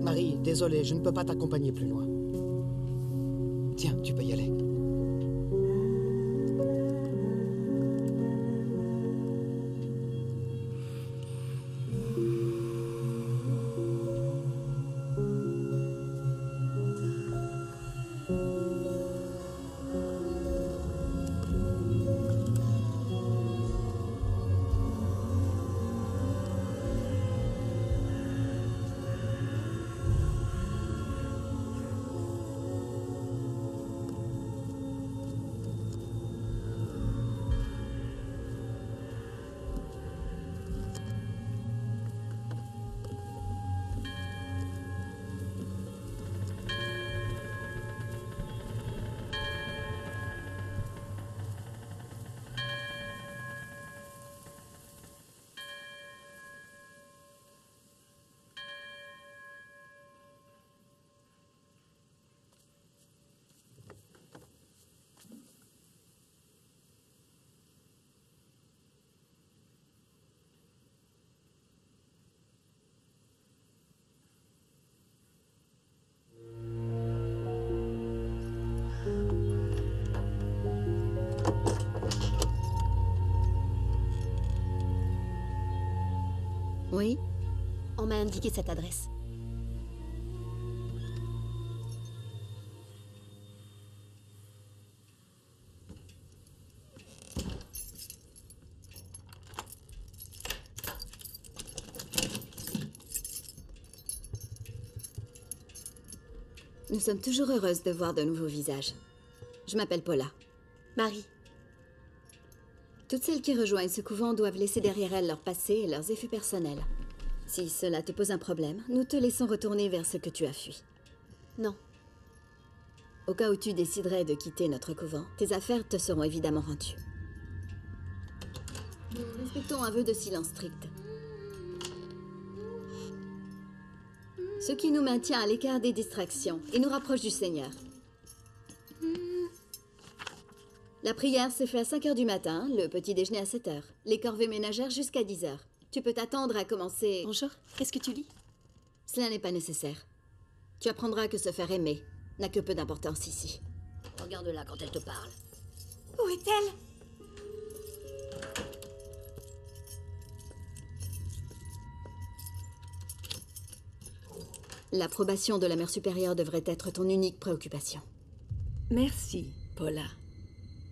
Marie, désolé, je ne peux pas t'accompagner plus loin. Tiens, tu peux y aller. Oui? On m'a indiqué cette adresse. Nous sommes toujours heureuses de voir de nouveaux visages. Je m'appelle Paula. Marie. Toutes celles qui rejoignent ce couvent doivent laisser derrière elles leur passé et leurs effets personnels. Si cela te pose un problème, nous te laissons retourner vers ce que tu as fui. Non. Au cas où tu déciderais de quitter notre couvent, tes affaires te seront évidemment rendues. Nous respectons un vœu de silence strict. Ce qui nous maintient à l'écart des distractions et nous rapproche du Seigneur. La prière se fait à 5 h du matin, le petit déjeuner à 7 h, les corvées ménagères jusqu'à 10 h. Tu peux t'attendre à commencer... Bonjour, qu'est-ce que tu lis? Cela n'est pas nécessaire. Tu apprendras que se faire aimer n'a que peu d'importance ici. Regarde-la quand elle te parle. Où est-elle? L'approbation de la mère supérieure devrait être ton unique préoccupation. Merci, Paula.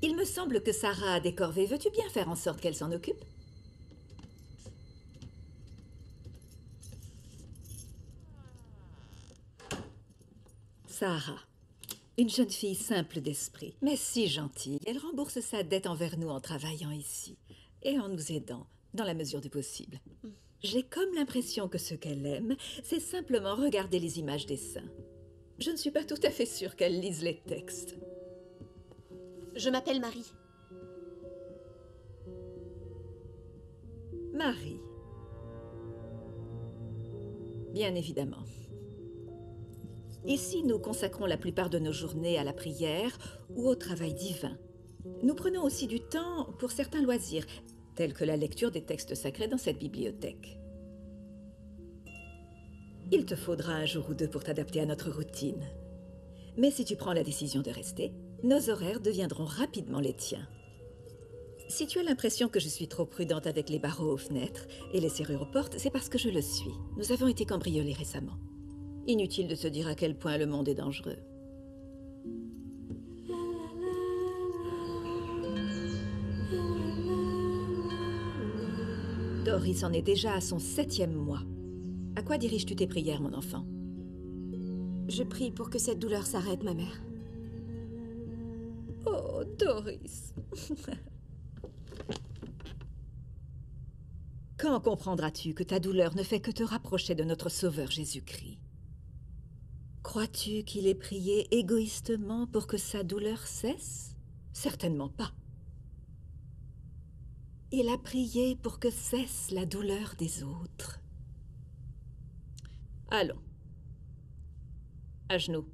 Il me semble que Sarah a des corvées. Veux-tu bien faire en sorte qu'elle s'en occupe? Sarah, une jeune fille simple d'esprit, mais si gentille. Elle rembourse sa dette envers nous en travaillant ici et en nous aidant, dans la mesure du possible. J'ai comme l'impression que ce qu'elle aime, c'est simplement regarder les images des saints. Je ne suis pas tout à fait sûre qu'elle lise les textes. Je m'appelle Marie. Marie. Bien évidemment. Ici, nous consacrons la plupart de nos journées à la prière ou au travail divin. Nous prenons aussi du temps pour certains loisirs, tels que la lecture des textes sacrés dans cette bibliothèque. Il te faudra un jour ou deux pour t'adapter à notre routine. Mais si tu prends la décision de rester, nos horaires deviendront rapidement les tiens. Si tu as l'impression que je suis trop prudente avec les barreaux aux fenêtres et les serrures aux portes, c'est parce que je le suis. Nous avons été cambriolés récemment. Inutile de se dire à quel point le monde est dangereux. Doris en est déjà à son 7e mois. À quoi diriges-tu tes prières, mon enfant? Je prie pour que cette douleur s'arrête, ma mère. Oh, Doris. Quand comprendras-tu que ta douleur ne fait que te rapprocher de notre Sauveur Jésus-Christ? Crois-tu qu'il ait prié égoïstement pour que sa douleur cesse? Certainement pas. Il a prié pour que cesse la douleur des autres. Allons. À genoux.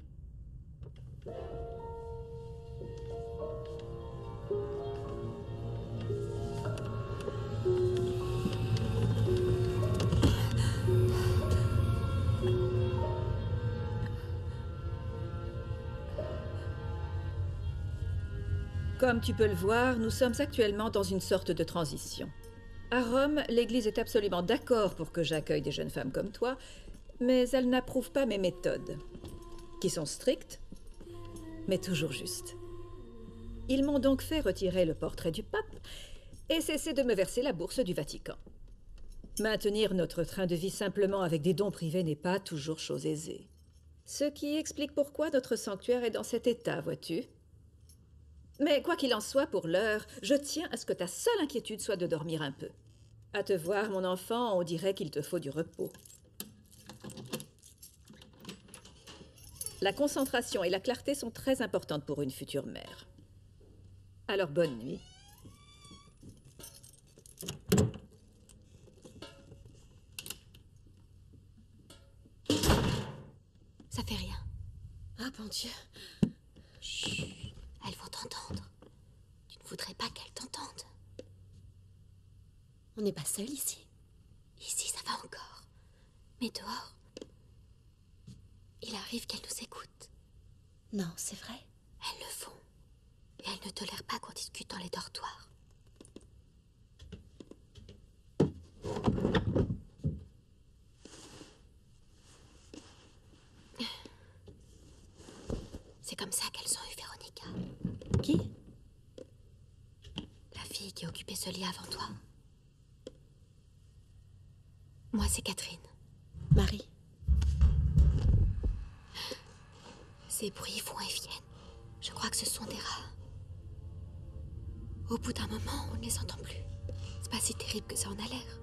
Comme tu peux le voir, nous sommes actuellement dans une sorte de transition. À Rome, l'Église est absolument d'accord pour que j'accueille des jeunes femmes comme toi, mais elle n'approuve pas mes méthodes, qui sont strictes, mais toujours justes. Ils m'ont donc fait retirer le portrait du pape et cesser de me verser la bourse du Vatican. Maintenir notre train de vie simplement avec des dons privés n'est pas toujours chose aisée. Ce qui explique pourquoi notre sanctuaire est dans cet état, vois-tu ? Mais quoi qu'il en soit, pour l'heure, je tiens à ce que ta seule inquiétude soit de dormir un peu. À te voir, mon enfant, on dirait qu'il te faut du repos. La concentration et la clarté sont très importantes pour une future mère. Alors bonne nuit. Ça fait rien. Ah, bon Dieu. Chut, elles vont t'entendre. Tu ne voudrais pas qu'elles t'entendent. On n'est pas seul ici. Ici, ça va encore. Mais dehors, il arrive qu'elles nous écoutent. Non, c'est vrai. Elles le font. Et elles ne tolèrent pas qu'on discute dans les dortoirs. C'est comme ça qu'elles ont eu Véronica. Qui? La fille qui occupait ce lit avant toi. Moi, c'est Catherine. Marie. Ces bruits vont et viennent. Je crois que ce sont des rats. Au bout d'un moment, on ne les entend plus. C'est pas si terrible que ça en a l'air.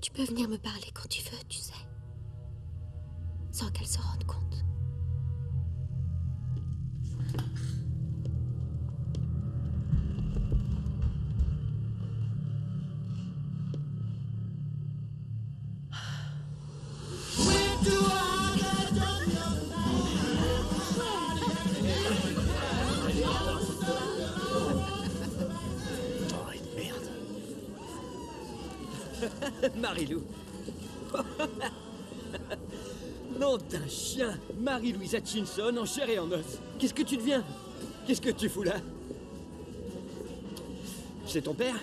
Tu peux venir me parler quand tu veux, tu sais. Sans qu'elles se rendent compte. Marie-Lou. Nom d'un chien. Marie-Louise Hutchinson en chair et en os. Qu'est-ce que tu deviens? Qu'est-ce que tu fous là? C'est ton père?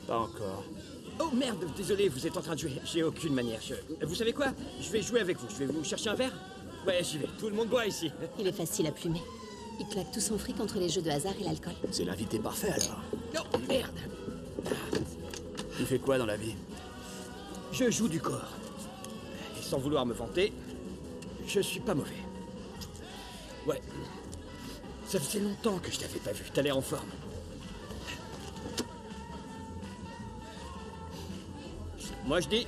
Pas encore. Oh merde, désolé, vous êtes en train de jouer. J'ai aucune manière. Vous savez quoi? Je vais jouer avec vous. Je vais vous chercher un verre? Ouais, j'y vais. Tout le monde boit ici. Il est facile à plumer. Il claque tout son fric entre les jeux de hasard et l'alcool. C'est l'invité parfait alors. Oh merde. Tu fais quoi dans la vie? Je joue du corps. Et sans vouloir me vanter, je suis pas mauvais. Ouais. Ça faisait longtemps que je t'avais pas vu. T'as l'air en forme. Moi je dis,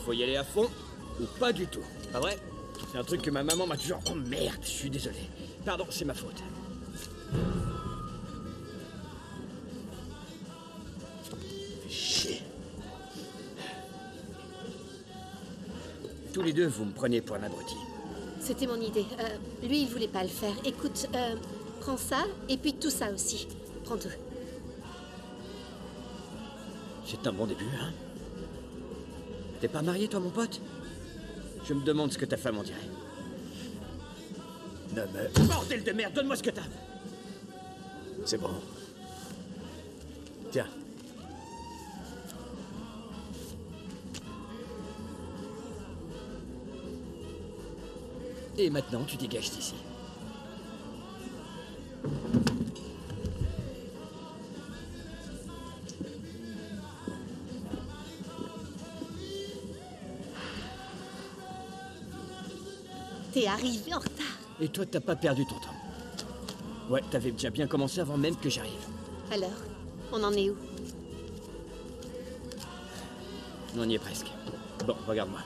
faut y aller à fond ou pas du tout. Pas vrai? C'est un truc que ma maman m'a toujours... Oh merde, je suis désolé. Pardon, c'est ma faute. Fais chier. Tous les deux, vous me prenez pour un abruti. C'était mon idée. Lui, il voulait pas le faire. Écoute, prends ça et puis tout ça aussi. Prends tout. C'est un bon début, hein? T'es pas marié, toi, mon pote? Je me demande ce que ta femme en dirait. Non mais... Bordel de merde, donne-moi ce que t'as! C'est bon. Tiens. Et maintenant, tu dégages d'ici. T'es arrivé en retard. Et toi, t'as pas perdu ton temps. Ouais, t'avais déjà bien commencé avant même que j'arrive. Alors, on en est où? On y est presque. Bon, regarde-moi.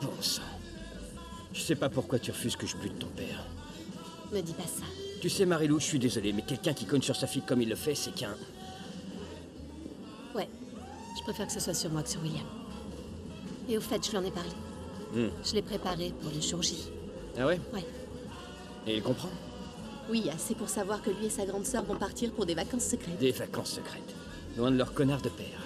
Bon sang. Je sais pas pourquoi tu refuses que je bute ton père. Ne dis pas ça. Tu sais, Marilou, je suis désolé, mais quelqu'un qui cogne sur sa fille comme il le fait, c'est qu'un... Ouais. Je préfère que ce soit sur moi que sur William. Et au fait, je lui en ai parlé. Je l'ai préparé pour le jour J. Ah ouais? Ouais. Et il comprend? Oui, assez pour savoir que lui et sa grande sœur vont partir pour des vacances secrètes. Des vacances secrètes. Loin de leur connard de père.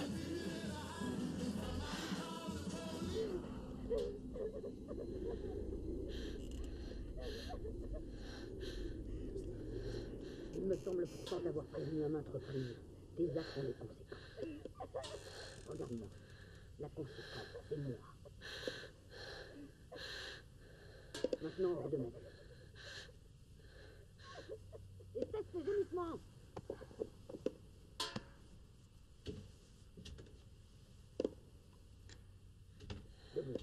Il me semble pourtant d'avoir prévenu à maintes reprises. Tes actes ont des conséquences. Regarde-moi. La conséquence, c'est moi. Maintenant, hors de ma tête. Et cesse ces gémissements! Debout.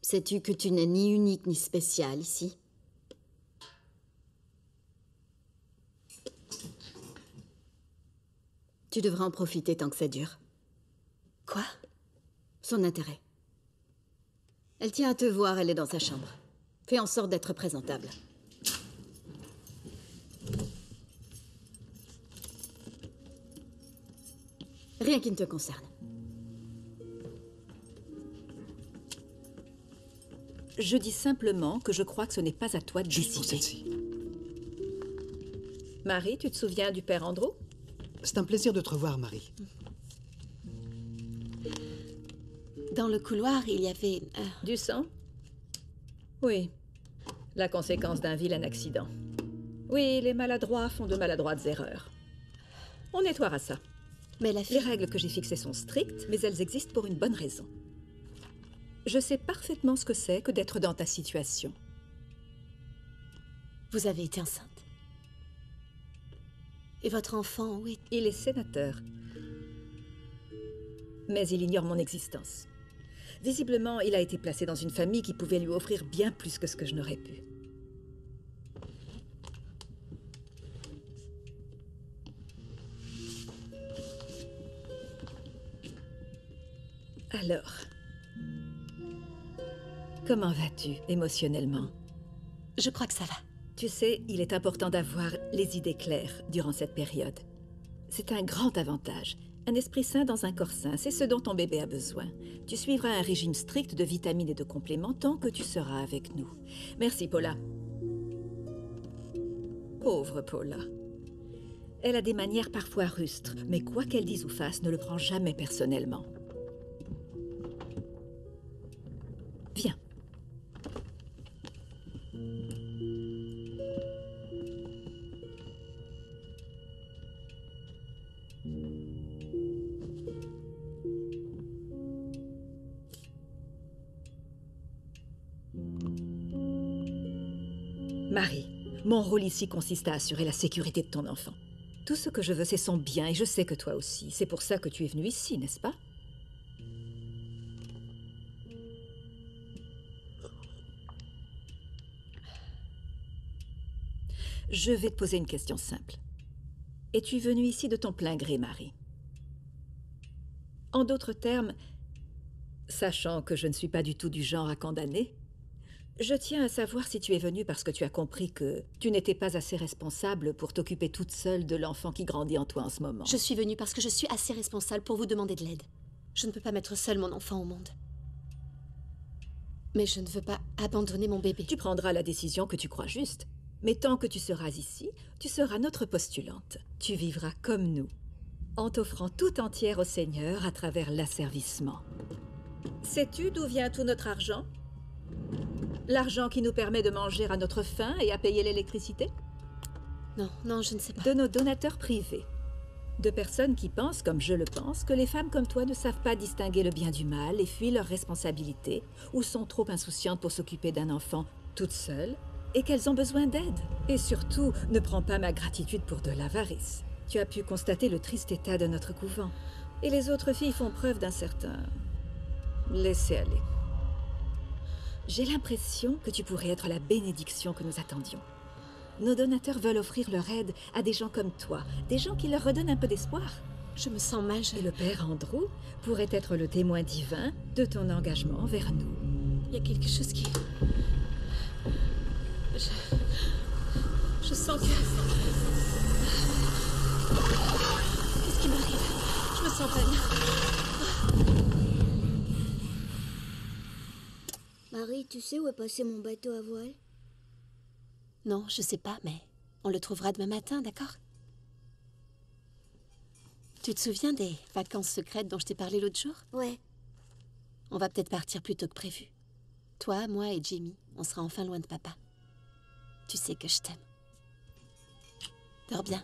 Sais-tu que tu n'es ni unique ni spécial ici? Tu devrais en profiter tant que ça dure. Quoi? Son intérêt. Elle tient à te voir, elle est dans sa chambre. Fais en sorte d'être présentable. Rien qui ne te concerne. Je dis simplement que je crois que ce n'est pas à toi de Juste pour décider. celle-ci. Marie, tu te souviens du père Andrew? C'est un plaisir de te revoir, Marie. Dans le couloir, il y avait... Du sang? Oui. La conséquence d'un vilain accident. Oui, les maladroits font de maladroites erreurs. On nettoiera ça. Mais la Les fille... règles que j'ai fixées sont strictes, mais elles existent pour une bonne raison. Je sais parfaitement ce que c'est que d'être dans ta situation. Vous avez été enceinte. Et votre enfant, oui. Il est sénateur. Mais il ignore mon existence. Visiblement, il a été placé dans une famille qui pouvait lui offrir bien plus que ce que je n'aurais pu. Alors, comment vas-tu émotionnellement? Je crois que ça va. Tu sais, il est important d'avoir les idées claires durant cette période. C'est un grand avantage. Un esprit sain dans un corps sain, c'est ce dont ton bébé a besoin. Tu suivras un régime strict de vitamines et de compléments tant que tu seras avec nous. Merci, Paula. Pauvre Paula. Elle a des manières parfois rustres, mais quoi qu'elle dise ou fasse, ne le prend jamais personnellement. Viens. Marie, mon rôle ici consiste à assurer la sécurité de ton enfant. Tout ce que je veux, c'est son bien, et je sais que toi aussi. C'est pour ça que tu es venue ici, n'est-ce pas? Je vais te poser une question simple. Es-tu venue ici de ton plein gré, Marie? En d'autres termes, sachant que je ne suis pas du tout du genre à condamner, je tiens à savoir si tu es venue parce que tu as compris que tu n'étais pas assez responsable pour t'occuper toute seule de l'enfant qui grandit en toi en ce moment. Je suis venue parce que je suis assez responsable pour vous demander de l'aide. Je ne peux pas mettre seule mon enfant au monde. Mais je ne veux pas abandonner mon bébé. Tu prendras la décision que tu crois juste. Mais tant que tu seras ici, tu seras notre postulante. Tu vivras comme nous, en t'offrant tout entière au Seigneur à travers l'asservissement. Sais-tu d'où vient tout notre argent? L'argent qui nous permet de manger à notre faim et à payer l'électricité? Non, non, je ne sais pas. De nos donateurs privés. De personnes qui pensent, comme je le pense, que les femmes comme toi ne savent pas distinguer le bien du mal et fuient leurs responsabilités, ou sont trop insouciantes pour s'occuper d'un enfant toutes seules, et qu'elles ont besoin d'aide. Et surtout, ne prends pas ma gratitude pour de l'avarice. Tu as pu constater le triste état de notre couvent. Et les autres filles font preuve d'un certain... laisser-aller. J'ai l'impression que tu pourrais être la bénédiction que nous attendions. Nos donateurs veulent offrir leur aide à des gens comme toi, des gens qui leur redonnent un peu d'espoir. Je me sens mal, Et le père Andrew pourrait être le témoin divin de ton engagement envers nous. Il y a quelque chose qui... Je sens que... Qu'est-ce qui m'arrive? Je me sens pas bien. Marie, tu sais où est passé mon bateau à voile? Non, je sais pas, mais on le trouvera demain matin, d'accord? Tu te souviens des vacances secrètes dont je t'ai parlé l'autre jour? Ouais. On va peut-être partir plus tôt que prévu. Toi, moi et Jimmy, on sera enfin loin de papa. Tu sais que je t'aime. Dors bien.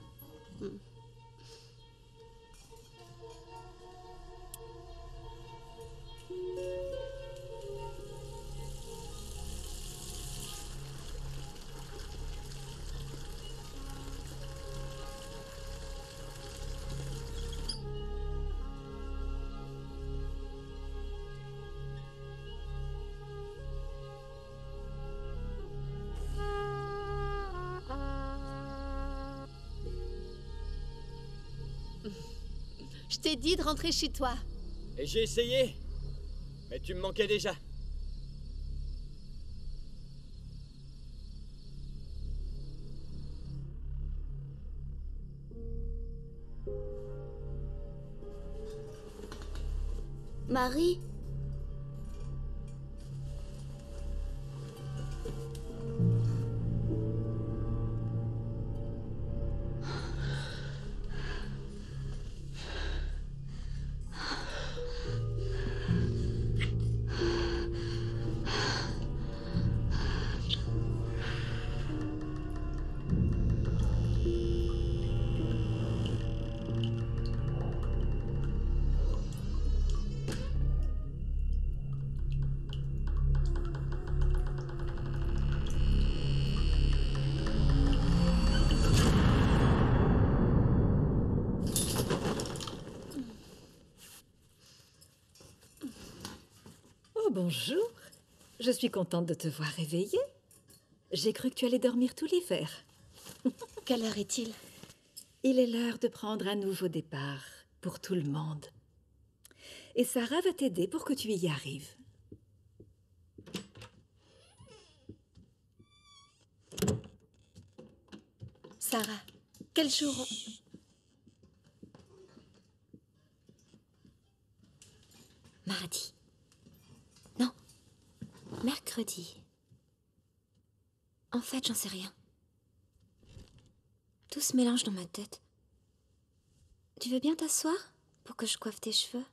Je t'ai dit de rentrer chez toi. Et j'ai essayé, mais tu me manquais déjà. Marie? Oh, bonjour. Je suis contente de te voir réveillée. J'ai cru que tu allais dormir tout l'hiver. Quelle heure est-il? Il est l'heure de prendre un nouveau départ pour tout le monde. Et Sarah va t'aider pour que tu y arrives. Sarah, quel jour Mardi. Non. Mercredi. En fait, j'en sais rien. Tout se mélange dans ma tête. Tu veux bien t'asseoir pour que je coiffe tes cheveux?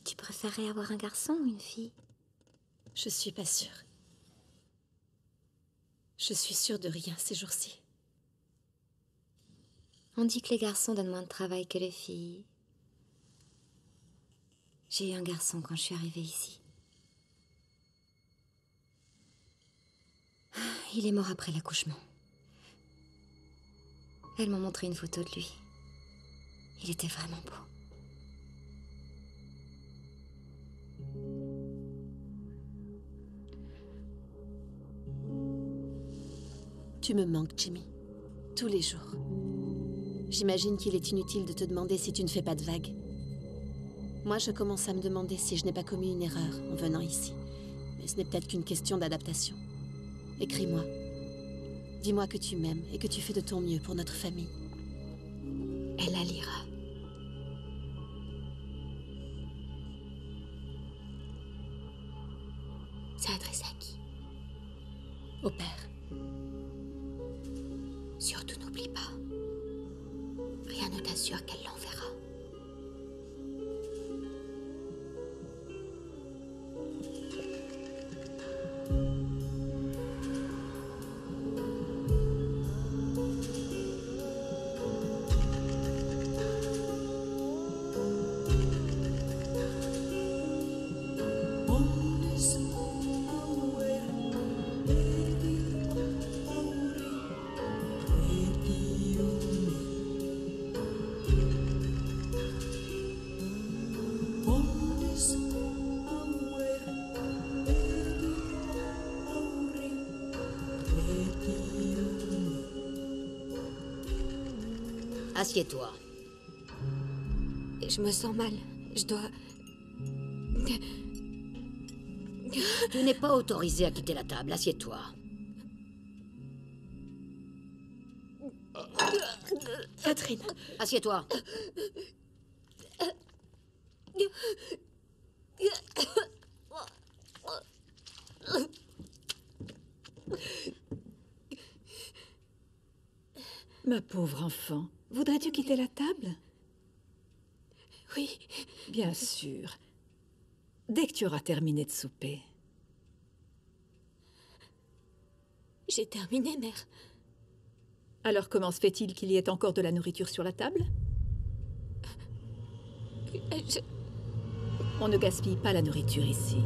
Tu préférerais avoir un garçon ou une fille? Je suis pas sûre. Je suis sûre de rien ces jours-ci. On dit que les garçons donnent moins de travail que les filles. J'ai eu un garçon quand je suis arrivée ici. Il est mort après l'accouchement. Elles m'ont montré une photo de lui. Il était vraiment beau. Tu me manques, Jimmy. Tous les jours. J'imagine qu'il est inutile de te demander si tu ne fais pas de vagues. Moi, je commence à me demander si je n'ai pas commis une erreur en venant ici. Mais ce n'est peut-être qu'une question d'adaptation. Écris-moi. Dis-moi que tu m'aimes et que tu fais de ton mieux pour notre famille. Elle la lira. C'est adressé à qui? Au père. Surtout n'oublie pas. Rien ne t'assure sûre qu'elle l'enverra. Assieds-toi. Je me sens mal. Je dois... Tu n'es pas autorisé à quitter la table. Assieds-toi. Catherine. Assieds-toi. Ma pauvre enfant, voudrais-tu quitter la table? Oui. Bien sûr. Dès que tu auras terminé de souper. J'ai terminé, mère. Alors comment se fait-il qu'il y ait encore de la nourriture sur la table? On ne gaspille pas la nourriture ici.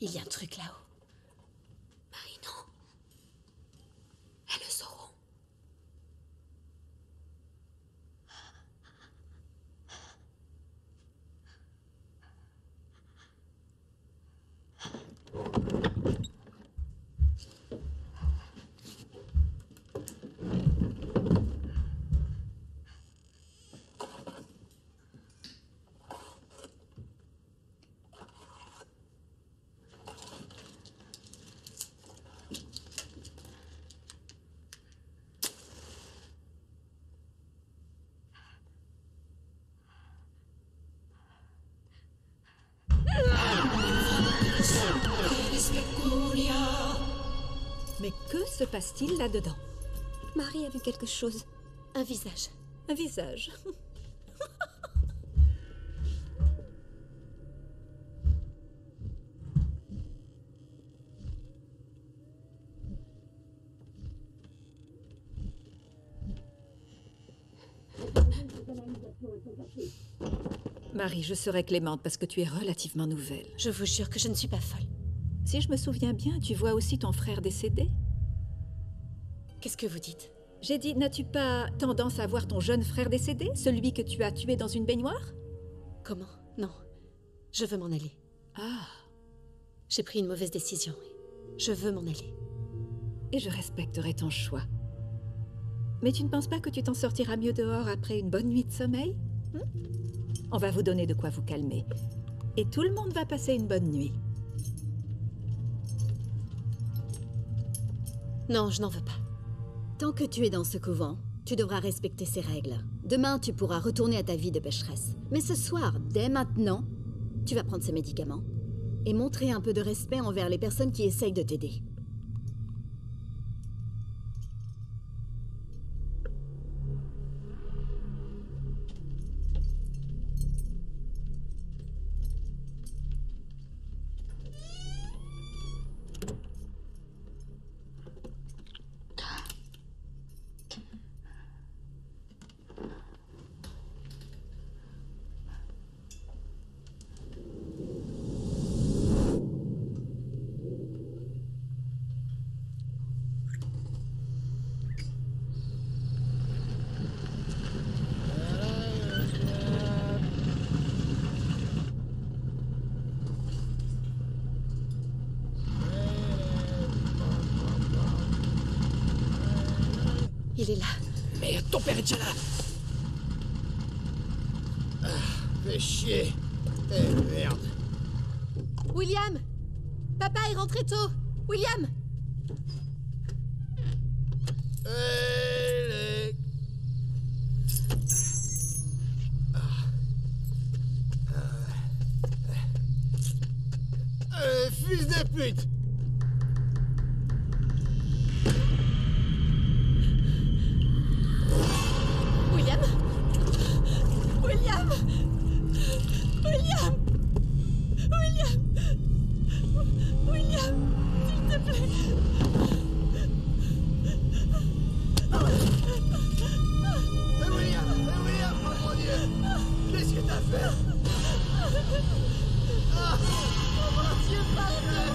Il y a un truc là-haut. Marie, non. Elles le sauront. Mais que se passe-t-il là-dedans? Marie a vu quelque chose. Un visage. Un visage. Marie, je serai clémente parce que tu es relativement nouvelle. Je vous jure que je ne suis pas folle. Si je me souviens bien, tu vois aussi ton frère décédé? Qu'est-ce que vous dites? J'ai dit, n'as-tu pas tendance à voir ton jeune frère décédé, celui que tu as tué dans une baignoire? Comment? Non. Je veux m'en aller. Ah. J'ai pris une mauvaise décision. Je veux m'en aller. Et je respecterai ton choix. Mais tu ne penses pas que tu t'en sortiras mieux dehors après une bonne nuit de sommeil? On va vous donner de quoi vous calmer. Et tout le monde va passer une bonne nuit. Non, je n'en veux pas. Tant que tu es dans ce couvent, tu devras respecter ces règles. Demain, tu pourras retourner à ta vie de pécheresse. Mais ce soir, dès maintenant, tu vas prendre ces médicaments et montrer un peu de respect envers les personnes qui essayent de t'aider. Il est là. Merde, ton père est déjà là. Fais chier. Eh merde. William! Papa est rentré tôt! William! Fils de pute! William! William! William! William! William! S'il te plaît! William, oh mon Dieu! Qu'est-ce que t'as fait? Oh mon Dieu, pardon!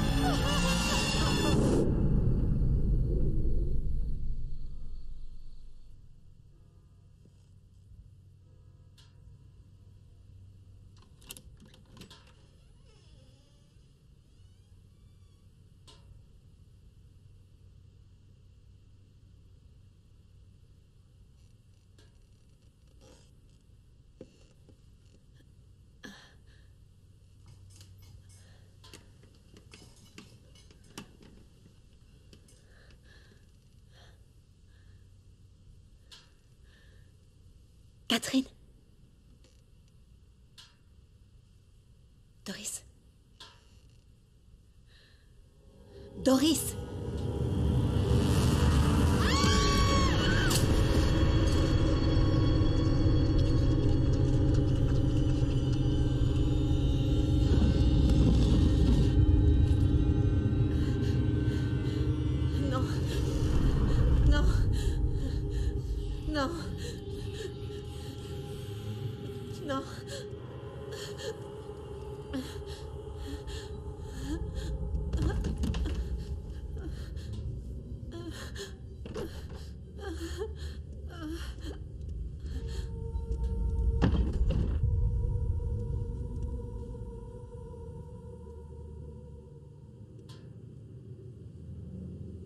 Catherine? Doris? Doris! Non. Non. Non. Non.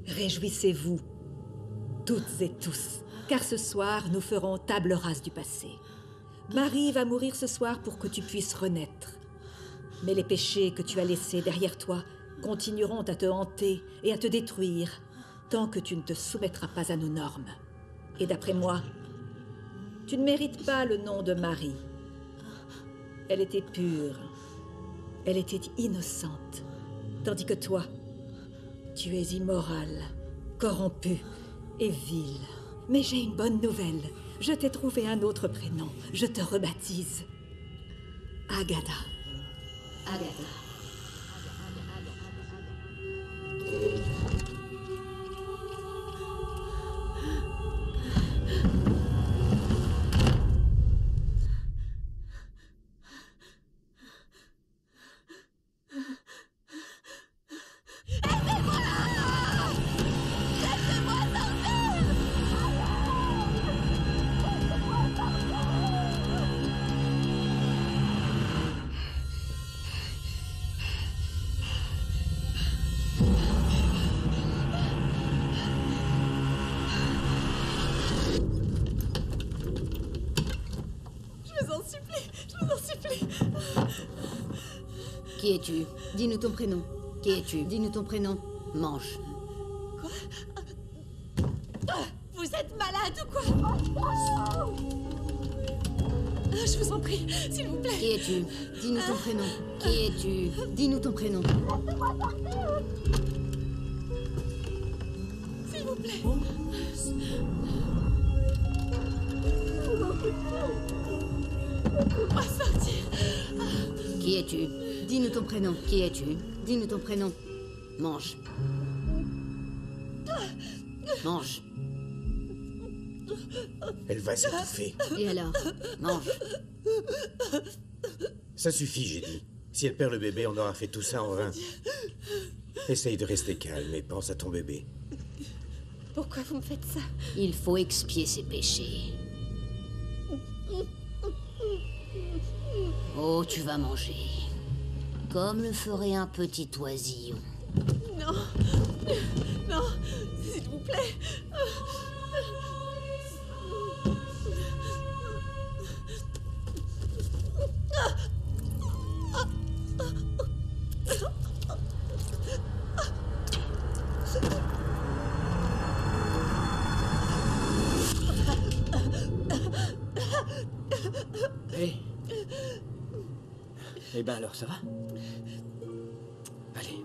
Réjouissez-vous, toutes et tous, car ce soir, nous ferons table rase du passé. Marie va mourir ce soir pour que tu puisses renaître. Mais les péchés que tu as laissés derrière toi continueront à te hanter et à te détruire tant que tu ne te soumettras pas à nos normes. Et d'après moi, tu ne mérites pas le nom de Marie. Elle était pure, elle était innocente, tandis que toi, tu es immorale, corrompue et vile. Mais j'ai une bonne nouvelle. Je t'ai trouvé un autre prénom. Je te rebaptise Agatha. Agatha. Qui es-tu? Dis-nous ton prénom. Qui es-tu? Dis-nous ton prénom. Mange. Quoi? je vous en prie, s'il vous plaît. Qui es-tu? Dis-nous ton prénom. Qui es-tu? Dis-nous ton prénom. S'il vous plaît. On va sortir. Qui es-tu? Dis-nous ton prénom. Qui es-tu? Dis-nous ton prénom. Mange. Mange. Elle va s'étouffer. Et alors? Mange. Ça suffit, j'ai dit. Si elle perd le bébé, on aura fait tout ça en vain. Essaye de rester calme et pense à ton bébé. Pourquoi vous me faites ça? Il faut expier ses péchés. Oh, tu vas manger. Comme le ferait un petit oisillon. Non. Non, s'il vous plaît. Hé. Eh ben alors, ça va? Allez.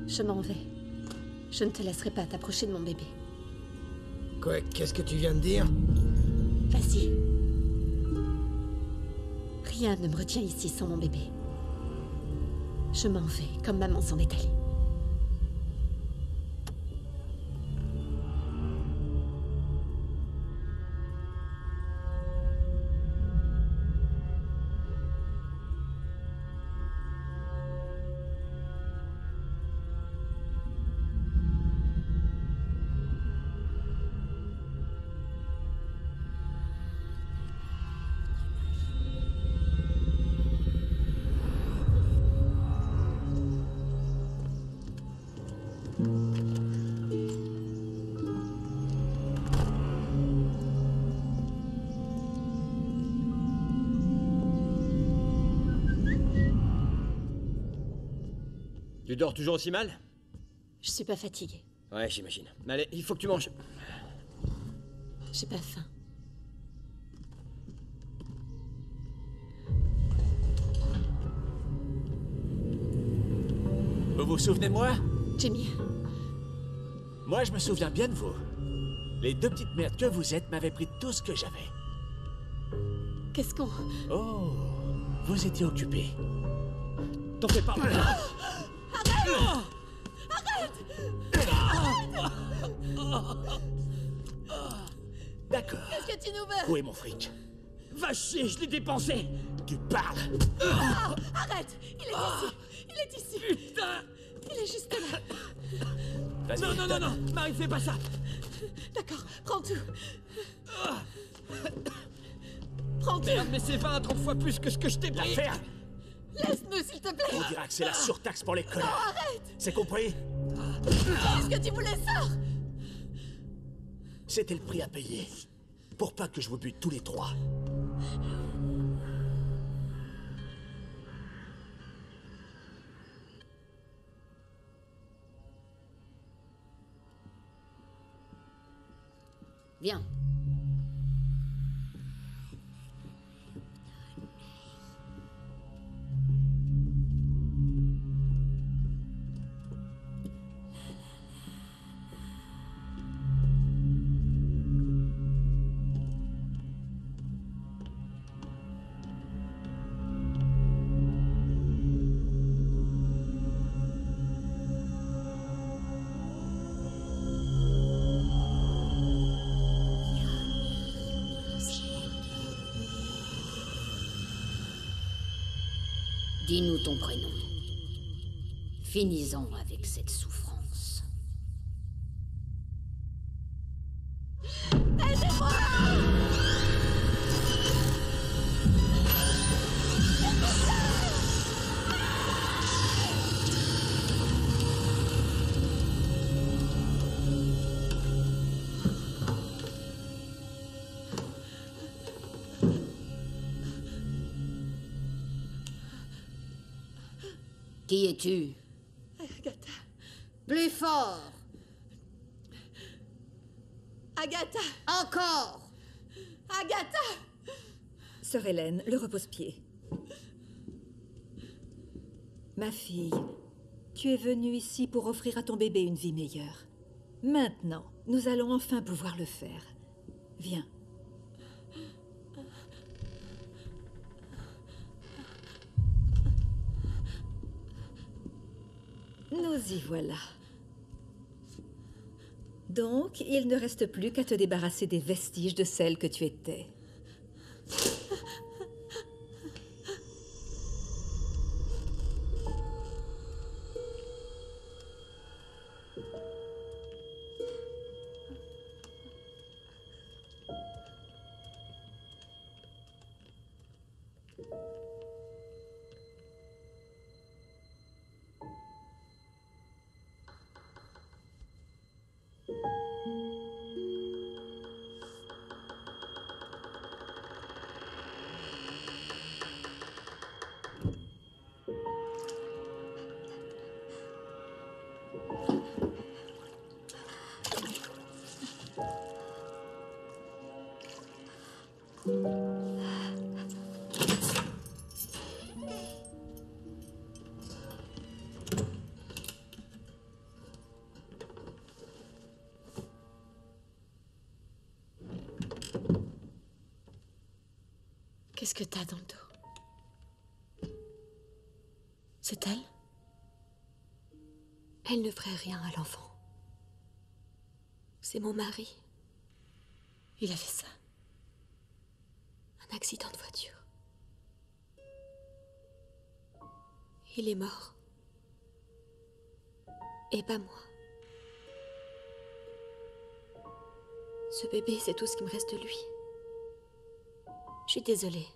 Je m'en vais. Je ne te laisserai pas t'approcher de mon bébé. Quoi? Qu'est-ce que tu viens de dire? Vas-y. Rien ne me retient ici sans mon bébé. Je m'en vais, comme maman s'en est allée. Tu dors toujours aussi mal? Je suis pas fatiguée. Ouais, j'imagine. Allez, il faut que tu manges. J'ai pas faim. Vous vous souvenez de moi? Jimmy. Moi, je me souviens bien de vous. Les deux petites merdes que vous êtes m'avaient pris tout ce que j'avais. Qu'est-ce qu'on... Oh, vous étiez occupé. T'en fais pas. D'accord. Qu'est-ce que tu nous veux? Où est mon fric? Va chier, je l'ai dépensé. Tu parles? Arrête! Il est ici! Il est ici! Putain! Il est juste là! Vas-y. Non, non, non, non! Marie, fais pas ça! D'accord, prends tout! Prends tout! Merde, mais c'est 20 à 30 fois plus que ce que je t'ai La pris! ferme! Laisse-nous, s'il te plaît! On dira que c'est la surtaxe pour les connards. Non, arrête! C'est compris? Qu'est-ce que tu voulais ça? C'était le prix à payer. Pour pas que je vous bute tous les trois. Viens. Dis-nous ton prénom. Finis-en avec cette souffrance. Aidez-moi! Qui es-tu? Agatha. Plus fort. Agatha. Encore. Agatha. Sœur Hélène, le repose-pied. Ma fille, tu es venue ici pour offrir à ton bébé une vie meilleure. Maintenant, nous allons enfin pouvoir le faire. Viens. Nous y voilà. Donc, il ne reste plus qu'à te débarrasser des vestiges de celle que tu étais. Qu'est-ce que t'as dans le dos? C'est elle? Elle ne ferait rien à l'enfant. C'est mon mari. Il a fait ça? Un accident de voiture. Il est mort. Et pas moi. Ce bébé, c'est tout ce qui me reste de lui. Je suis désolée.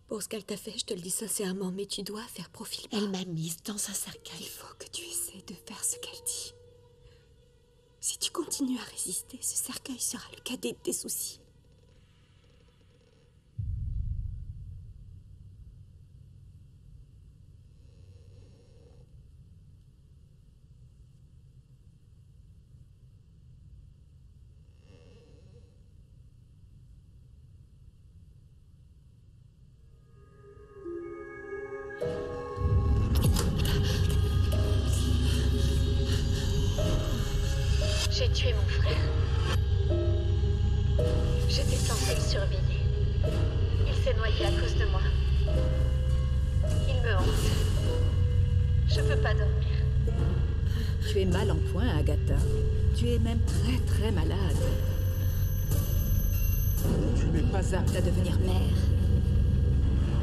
Pour ce qu'elle t'a fait, je te le dis sincèrement, mais tu dois faire profil bas. Elle m'a mise dans un cercueil. Il faut que tu essaies de faire ce qu'elle dit. Si tu continues à résister, ce cercueil sera le cadet de tes soucis. J'ai tué mon frère. J'étais censée le surveiller. Il s'est noyé à cause de moi. Il me hante. Je peux pas dormir. Tu es mal en point, Agatha. Tu es même très très malade. Tu n'es pas apte à devenir mère.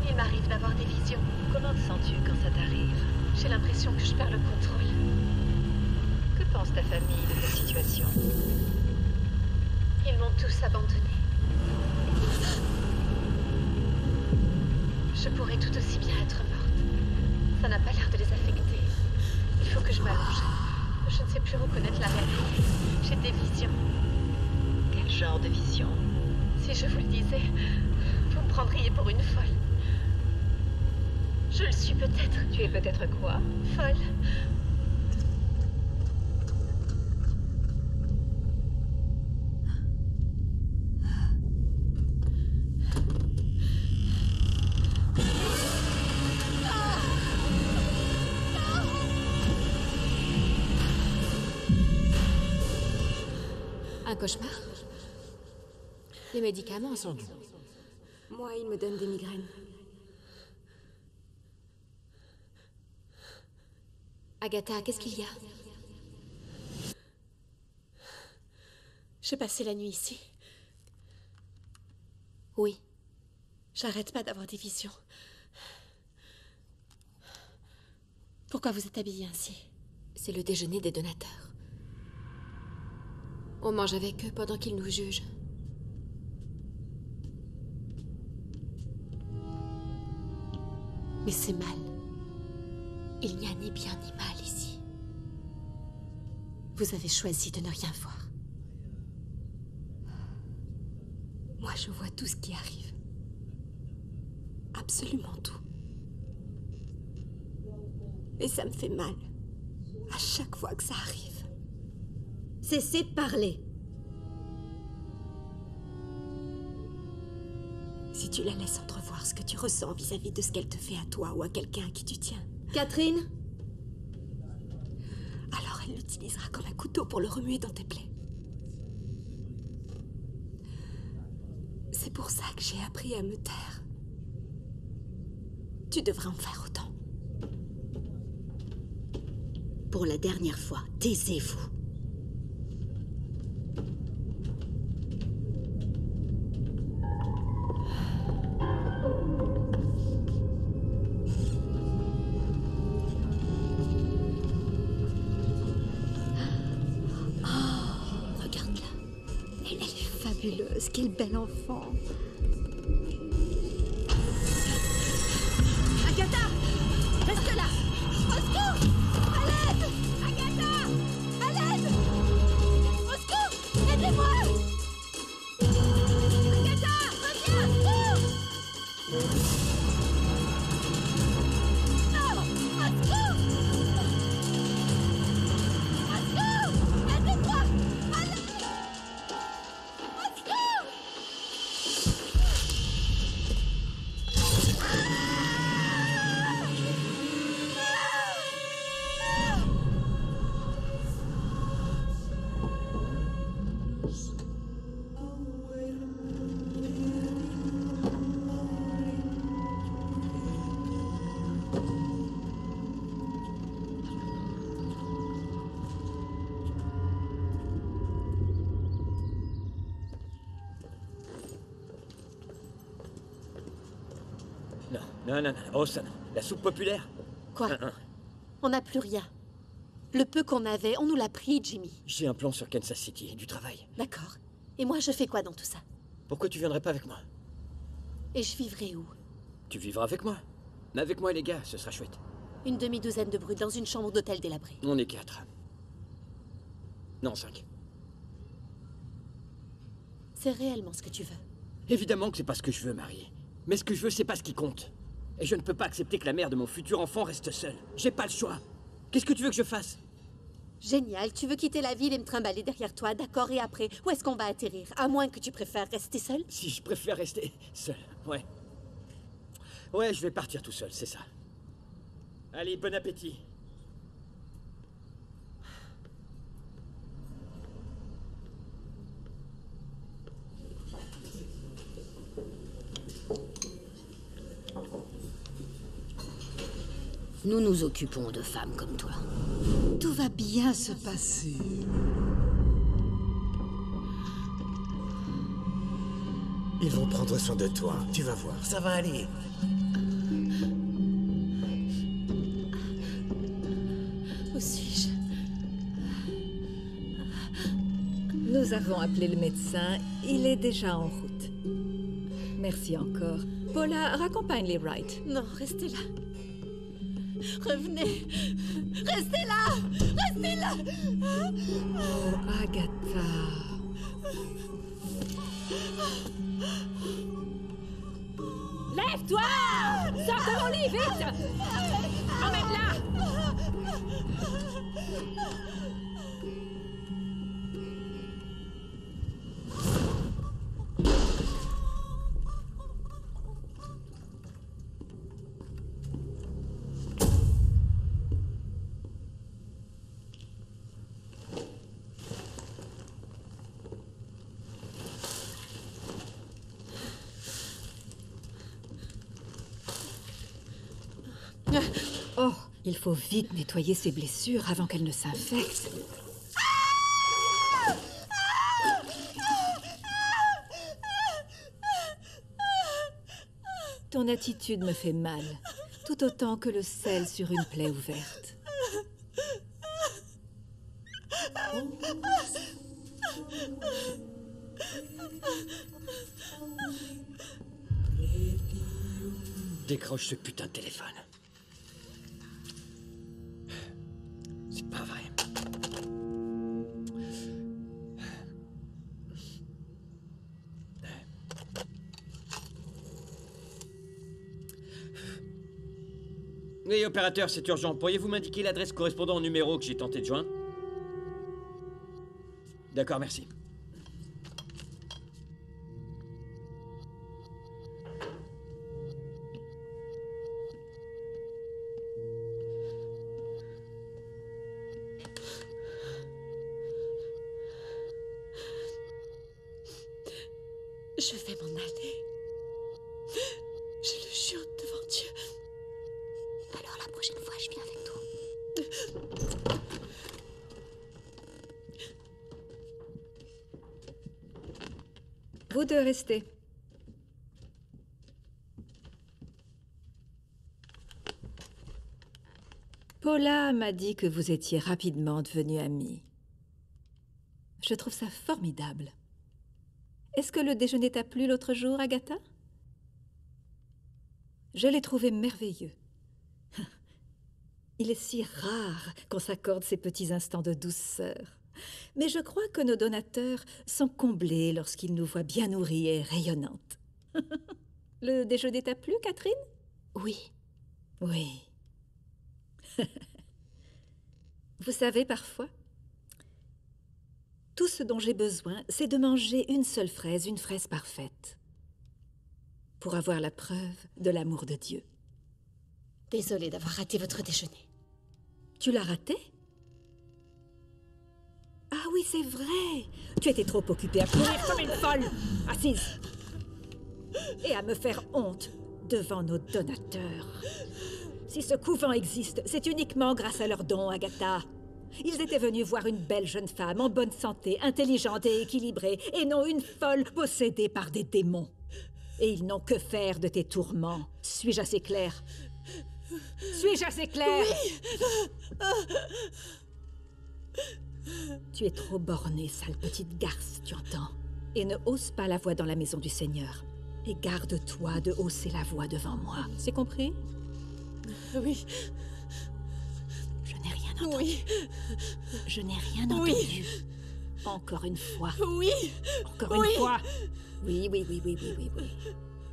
Il m'arrive d'avoir des visions. Comment te sens-tu quand ça t'arrive? J'ai l'impression que je perds le contrôle. Que pense ta famille de ta situation? Ils m'ont tous abandonnée. Je pourrais tout aussi bien être morte. Ça n'a pas l'air de les affecter. Il faut que je m'allonge. Je ne sais plus reconnaître la réalité. J'ai des visions. Quel genre de visions? Si je vous le disais, vous me prendriez pour une folle. Je le suis peut-être. Tu es peut-être quoi? Folle. Un cauchemar? Les médicaments sont... Moi, ils me donnent des migraines. Agatha, qu'est-ce qu'il y a? J'ai passé la nuit ici. Oui. J'arrête pas d'avoir des visions. Pourquoi vous êtes habillée ainsi? C'est le déjeuner des donateurs. On mange avec eux pendant qu'ils nous jugent. Mais c'est mal. Il n'y a ni bien ni mal ici. Vous avez choisi de ne rien voir. Moi, je vois tout ce qui arrive. Absolument tout. Et ça me fait mal. À chaque fois que ça arrive. Cessez de parler. Si tu la laisses entrevoir ce que tu ressens vis-à-vis de ce qu'elle te fait à toi ou à quelqu'un à qui tu tiens. Catherine? Alors elle l'utilisera comme un couteau pour le remuer dans tes plaies. C'est pour ça que j'ai appris à me taire. Tu devrais en faire autant. Pour la dernière fois, taisez-vous. Quel bel enfant. Agatha! Reste là! Au secours! À l'aide! Agatha! À l'aide! Au secours! Aidez-moi! Agatha! Reviens! Au secours! Non! Au secours! Au secours! Aidez-moi! À l'aide! Au secours! Non. Oh, ça non. La soupe populaire? Quoi? On n'a plus rien. Le peu qu'on avait, on nous l'a pris, Jimmy. J'ai un plan sur Kansas City, du travail. D'accord. Et moi, je fais quoi dans tout ça? Pourquoi tu viendrais pas avec moi? Et je vivrai où? Tu vivras avec moi. Avec moi et les gars, ce sera chouette. Une demi-douzaine de brutes dans une chambre d'hôtel délabrée. On est 4. Non, 5. C'est réellement ce que tu veux? Évidemment que c'est pas ce que je veux, Marie. Mais ce que je veux, c'est pas ce qui compte. Et je ne peux pas accepter que la mère de mon futur enfant reste seule. J'ai pas le choix. Qu'est-ce que tu veux que je fasse? Génial, tu veux quitter la ville et me trimballer derrière toi, d'accord, et après, où est-ce qu'on va atterrir? À moins que tu préfères rester seul? Si je préfère rester seul, ouais. Ouais, je vais partir tout seul, c'est ça. Allez, bon appétit. Nous nous occupons de femmes comme toi. Tout va bien se passer. Ils vont prendre soin de toi. Tu vas voir, ça va aller. Où suis-je? Nous avons appelé le médecin. Il est déjà en route. Merci encore. Paula, raccompagne les Wright. Non, restez là. Revenez. Restez là. Restez là. Oh, Agatha. Lève-toi! Sors de mon lit, vite! Emmène-la! Oh, il faut vite nettoyer ses blessures avant qu'elles ne s'infectent. Ton attitude me fait mal, tout autant que le sel sur une plaie ouverte. Décroche ce putain de téléphone. C'est pas vrai. Oui, opérateur, c'est urgent. Pourriez-vous m'indiquer l'adresse correspondant au numéro que j'ai tenté de joindre? D'accord, merci. Je vais m'en aller. Je le jure devant Dieu. Alors la prochaine fois, je viens avec toi. Vous deux restez. Paula m'a dit que vous étiez rapidement devenus amis. Je trouve ça formidable. Est-ce que le déjeuner t'a plu l'autre jour, Agatha? Je l'ai trouvé merveilleux. Il est si rare qu'on s'accorde ces petits instants de douceur. Mais je crois que nos donateurs sont comblés lorsqu'ils nous voient bien nourries et rayonnantes. Le déjeuner t'a plu, Catherine? Oui. Oui. Vous savez, parfois, tout ce dont j'ai besoin, c'est de manger une seule fraise, une fraise parfaite, pour avoir la preuve de l'amour de Dieu. Désolée d'avoir raté votre déjeuner. Tu l'as raté? Ah oui, c'est vrai. Tu étais trop occupée à courir comme une folle, assise, et à me faire honte devant nos donateurs. Si ce couvent existe, c'est uniquement grâce à leurs dons, Agatha. Ils étaient venus voir une belle jeune femme en bonne santé, intelligente et équilibrée, et non une folle possédée par des démons. Et ils n'ont que faire de tes tourments. Suis-je assez claire? Suis-je assez claire? Oui. Tu es trop bornée, sale petite garce, tu entends? Et ne hausse pas la voix dans la maison du Seigneur. Et garde-toi de hausser la voix devant moi. C'est compris? Oui. Je n'ai rien entendu. Oui. Je n'ai rien entendu. Oui. Encore une fois. Oui. Encore une fois. Oui.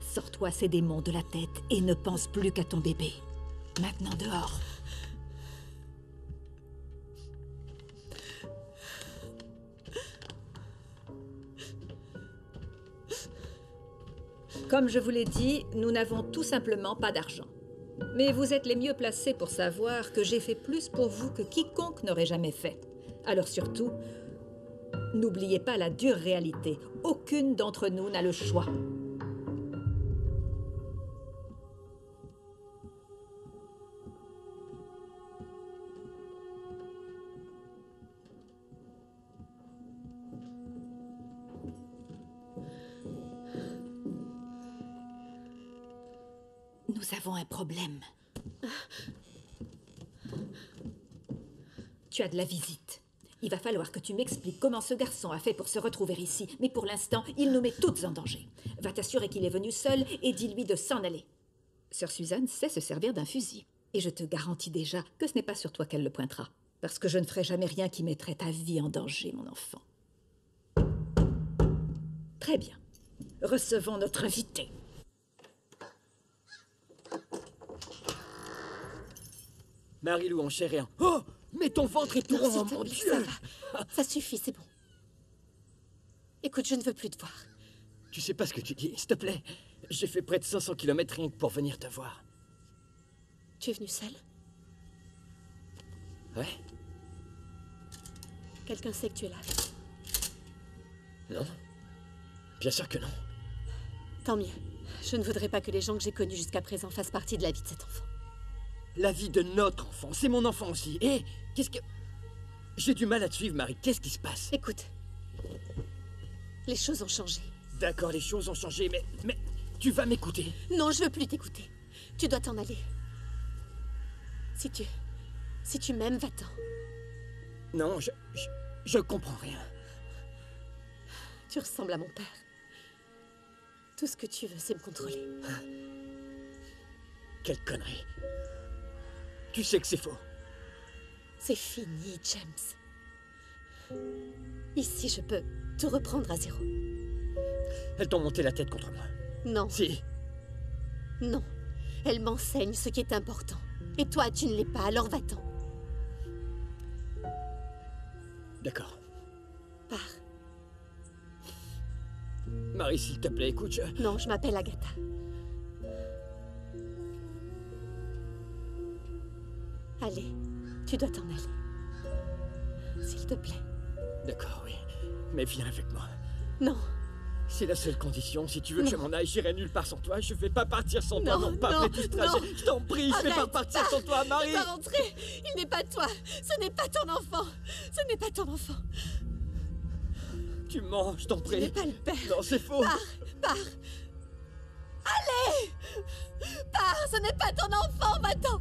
Sors-toi ces démons de la tête et ne pense plus qu'à ton bébé. Maintenant dehors. Comme je vous l'ai dit, nous n'avons tout simplement pas d'argent. Mais vous êtes les mieux placés pour savoir que j'ai fait plus pour vous que quiconque n'aurait jamais fait. Alors surtout, n'oubliez pas la dure réalité. Aucune d'entre nous n'a le choix. Nous avons un problème. Tu as de la visite. Il va falloir que tu m'expliques comment ce garçon a fait pour se retrouver ici. Mais pour l'instant, il nous met toutes en danger. Va t'assurer qu'il est venu seul et dis-lui de s'en aller. Sœur Suzanne sait se servir d'un fusil. Et je te garantis déjà que ce n'est pas sur toi qu'elle le pointera. Parce que je ne ferai jamais rien qui mettrait ta vie en danger, mon enfant. Très bien. Recevons notre invité. Marie-Lou, en chair et en... Oh! Mais ton ventre est tout rond, mon Dieu! Ça va. Ça suffit, c'est bon. Écoute, je ne veux plus te voir. Tu sais pas ce que tu dis, s'il te plaît. J'ai fait près de 500 km rien que pour venir te voir. Tu es venu seul? Ouais? Quelqu'un sait que tu es là? Non. Bien sûr que non. Tant mieux. Je ne voudrais pas que les gens que j'ai connus jusqu'à présent fassent partie de la vie de cet enfant. La vie de notre enfant, c'est mon enfant aussi. Et qu'est-ce que... J'ai du mal à te suivre, Marie. Qu'est-ce qui se passe? Écoute, les choses ont changé. D'accord, les choses ont changé, mais tu vas m'écouter. Non, je veux plus t'écouter. Tu dois t'en aller. Si tu m'aimes, va-t'en. Non, je comprends rien. Tu ressembles à mon père. Tout ce que tu veux, c'est me contrôler. Quelle connerie. Tu sais que c'est faux. C'est fini, James. Ici, je peux tout reprendre à zéro. Elles t'ont monté la tête contre moi. Non. Si. Non. Elles m'enseignent ce qui est important. Et toi, tu ne l'es pas, alors va-t'en. D'accord. Pars. Marie, s'il te plaît, écoute, Non, je m'appelle Agatha. Allez, tu dois t'en aller. S'il te plaît. D'accord, oui. Mais viens avec moi. Non. C'est la seule condition. Si tu veux que je m'en aille, j'irai nulle part sans toi. Je vais pas partir sans Non, toi, non, pas après tout ce trajet. Je t'en prie, je vais pas partir sans toi, Marie. Ne pas rentrer. Il n'est pas toi. Ce n'est pas ton enfant. Ce n'est pas ton enfant. Tu mens, je t'en prie. Tu n'es pas le père. Non, c'est faux. Pars. Allez. Pars, ce n'est pas ton enfant, va-t'en.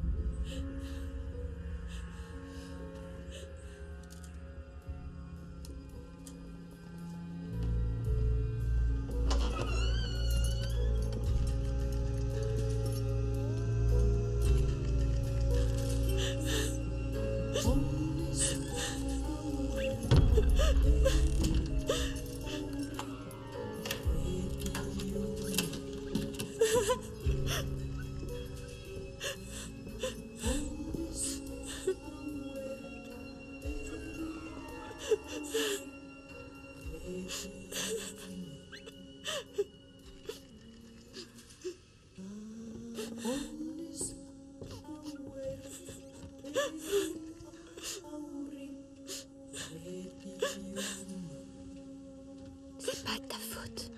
C'est pas de ta faute.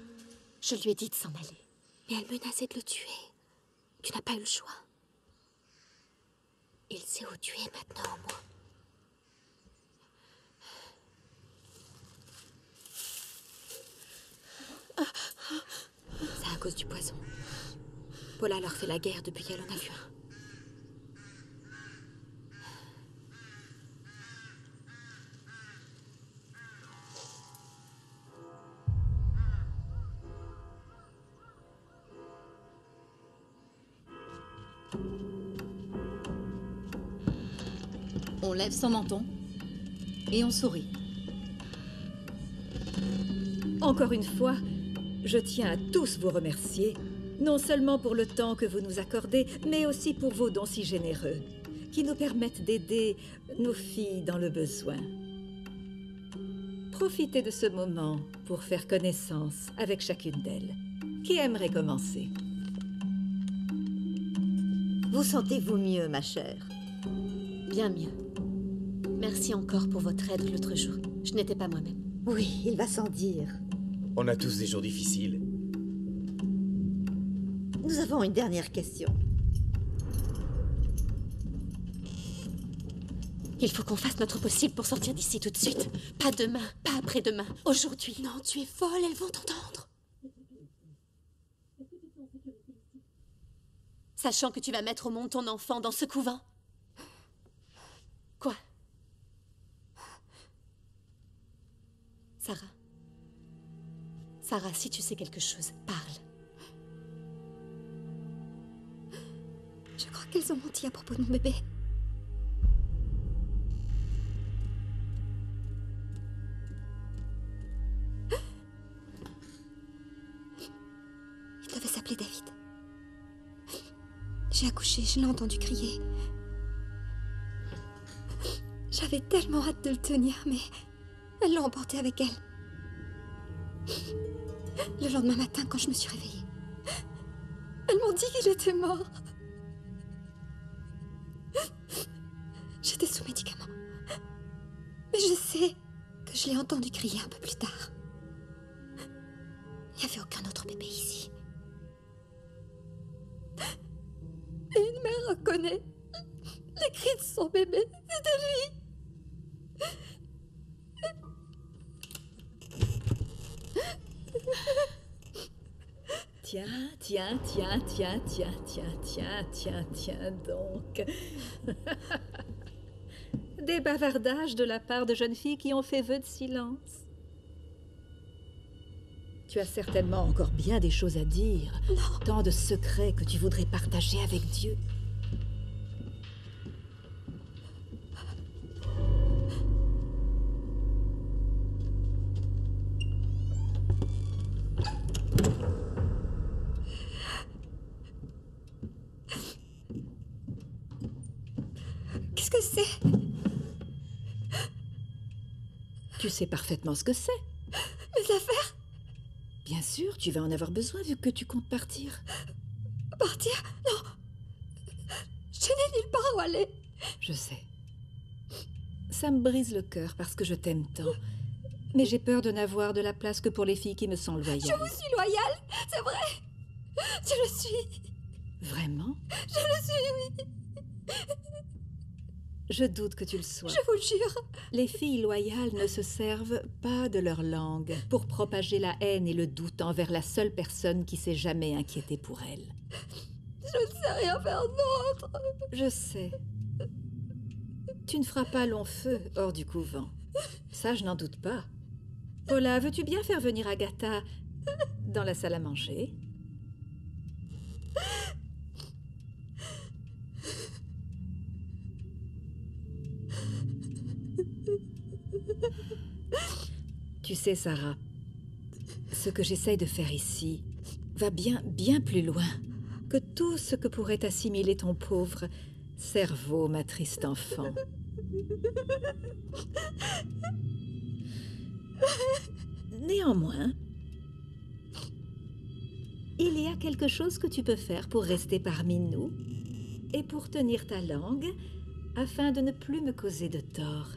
Je lui ai dit de s'en aller. Mais elle menaçait de le tuer. Tu n'as pas eu le choix. Il sait où tu es maintenant, au moins. C'est à cause du poison. Paula leur fait la guerre depuis qu'elle en a vu un. On lève son menton et on sourit. Encore une fois, je tiens à tous vous remercier, non seulement pour le temps que vous nous accordez, mais aussi pour vos dons si généreux, qui nous permettent d'aider nos filles dans le besoin. Profitez de ce moment pour faire connaissance avec chacune d'elles. Qui aimerait commencer? Vous sentez-vous mieux, ma chère? Bien mieux. Merci encore pour votre aide l'autre jour. Je n'étais pas moi-même. Oui, il va sans dire. On a tous des jours difficiles. Nous avons une dernière question. Il faut qu'on fasse notre possible pour sortir d'ici tout de suite. Pas demain, pas après-demain, aujourd'hui. Non, tu es folle, elles vont t'entendre. Sachant que tu vas mettre au monde ton enfant dans ce couvent. Quoi? Sarah. Sarah, si tu sais quelque chose, parle. Je crois qu'elles ont menti à propos de mon bébé. Il devait s'appeler David. J'ai accouché, je l'ai entendu crier. J'avais tellement hâte de le tenir, mais elles l'ont emporté avec elle. Le lendemain matin, quand je me suis réveillée, elles m'ont dit qu'il était mort. J'étais sous médicaments. Mais je sais que je l'ai entendu crier un peu plus tard. Il n'y avait aucun autre bébé ici. Et une mère reconnaît les cris de son bébé. C'était lui. Tiens donc. Des bavardages de la part de jeunes filles qui ont fait vœu de silence. Tu as certainement encore bien des choses à dire. Non. Tant de secrets que tu voudrais partager avec Dieu. que c'est? Tu sais parfaitement ce que c'est. Mes affaires? Bien sûr, tu vas en avoir besoin vu que tu comptes partir. Partir? Non. Je n'ai nulle part où aller. Je sais. Ça me brise le cœur parce que je t'aime tant. Mais j'ai peur de n'avoir de la place que pour les filles qui me sont loyales. Je vous suis loyale, c'est vrai. Je le suis. Vraiment? Je le suis, oui. Je doute que tu le sois. Je vous le jure. Les filles loyales ne se servent pas de leur langue pour propager la haine et le doute envers la seule personne qui s'est jamais inquiétée pour elles. Je ne sais rien faire d'autre. Je sais. Tu ne feras pas long feu hors du couvent. Ça, je n'en doute pas. Paula, veux-tu bien faire venir Agatha dans la salle à manger? Tu sais, Sarah, ce que j'essaye de faire ici va bien plus loin que tout ce que pourrait assimiler ton pauvre cerveau, ma triste enfant. Néanmoins, il y a quelque chose que tu peux faire pour rester parmi nous et pour tenir ta langue afin de ne plus me causer de tort.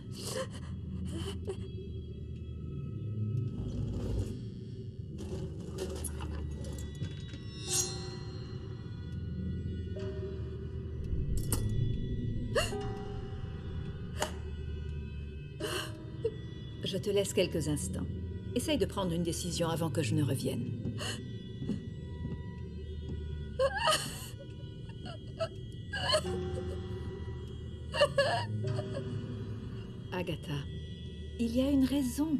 Je te laisse quelques instants. Essaye de prendre une décision avant que je ne revienne. Agatha, il y a une raison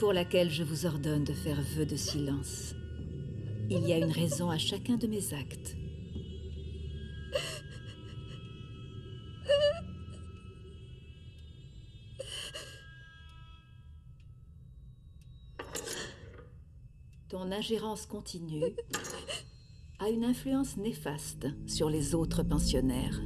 pour laquelle je vous ordonne de faire vœu de silence. Il y a une raison à chacun de mes actes. Ton ingérence continue a une influence néfaste sur les autres pensionnaires.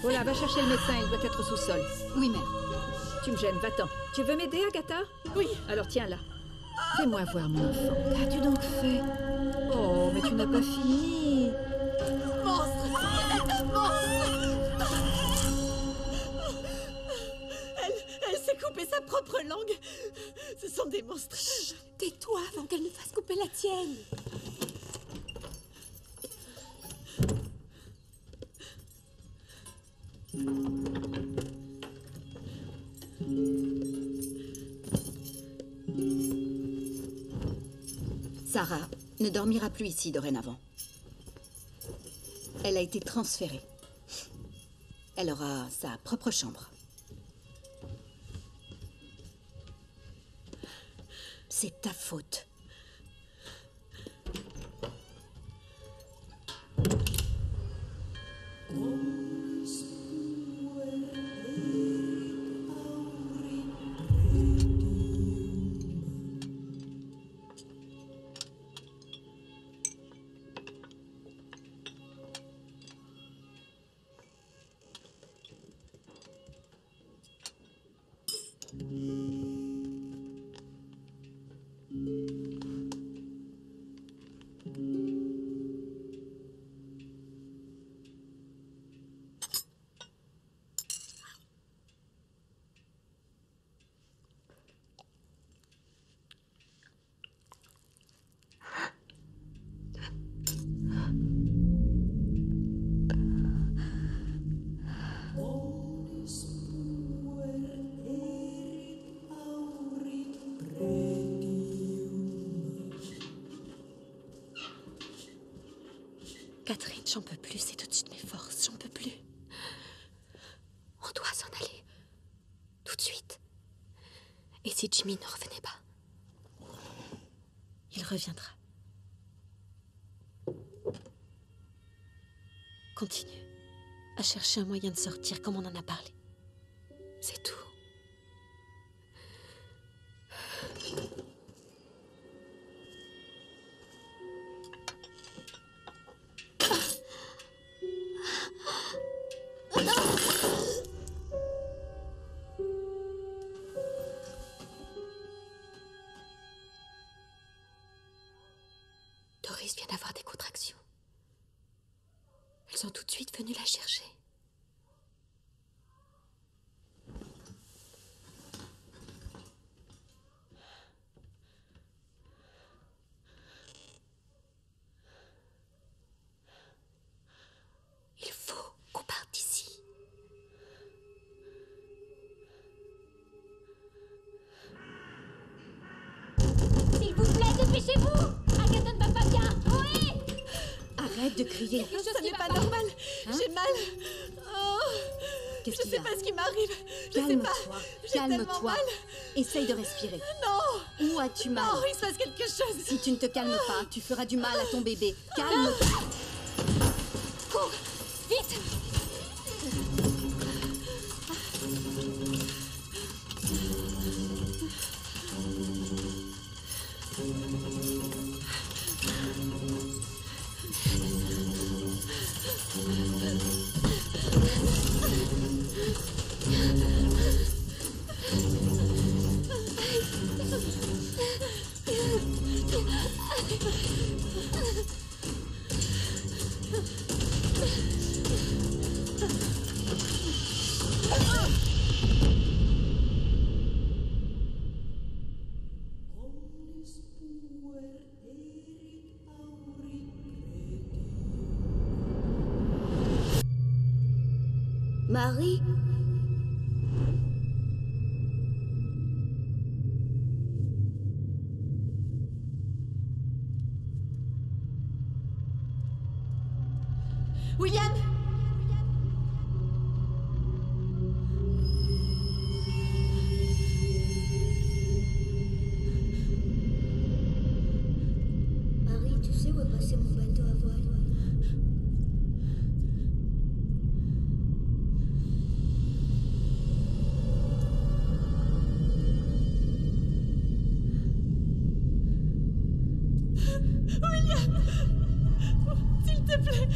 Voilà, va chercher le médecin, il doit être au sous-sol. Oui, mère. Tu me gênes, va-t'en. Tu veux m'aider, Agatha? Oui. Alors tiens-la. Fais-moi voir, mon enfant. Qu'as-tu donc fait? Oh, mais tu n'as pas fini. Monstre! Monstre! Elle s'est coupée sa propre langue. Ce sont des monstres. Chut, tais-toi avant qu'elle ne fasse couper la tienne. Sarah ne dormira plus ici dorénavant. Elle a été transférée. Elle aura sa propre chambre. C'est ta faute. Catherine, j'en peux plus, c'est au-dessus de mes forces, j'en peux plus. On doit s'en aller. Tout de suite. Et Jimmy ne revenait pas. Il reviendra. Continue à chercher un moyen de sortir comme on en a parlé. C'est tout. Doris vient d'avoir des contractions. Elles sont tout de suite venues la chercher. Il faut qu'on parte d'ici. S'il vous plaît, dépêchez-vous! Agatha ne va pas bien! Oui! Arrête de crier. Ça n'est pas normal. Hein? J'ai mal. Oh. Qu'est-ce Je qu'il y sais a? pas ce qui m'arrive. Je sais pas. Calme-toi, J'ai tellement calme-toi. mal. Essaye de respirer. Non. Où as-tu mal? Non, il se passe quelque chose. Si tu ne te calmes pas, tu feras du mal à ton bébé. Calme-toi. Cours! Vite! Marie? William! Marie, tu sais où est passé mon bateau à voile? William! S'il te plaît!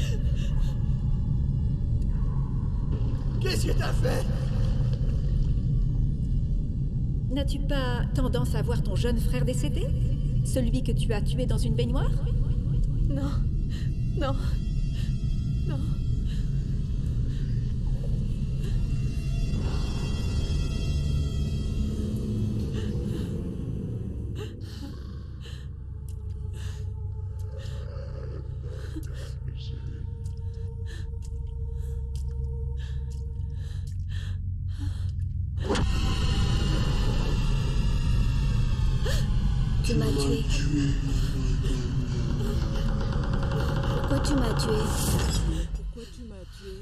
Qu'est-ce que t'as fait? N'as-tu pas tendance à voir ton jeune frère décédé? Celui que tu as tué dans une baignoire? Non. Non. Non. Tu m'as tué. Pourquoi tu m'as tué? Pourquoi tu m'as tué?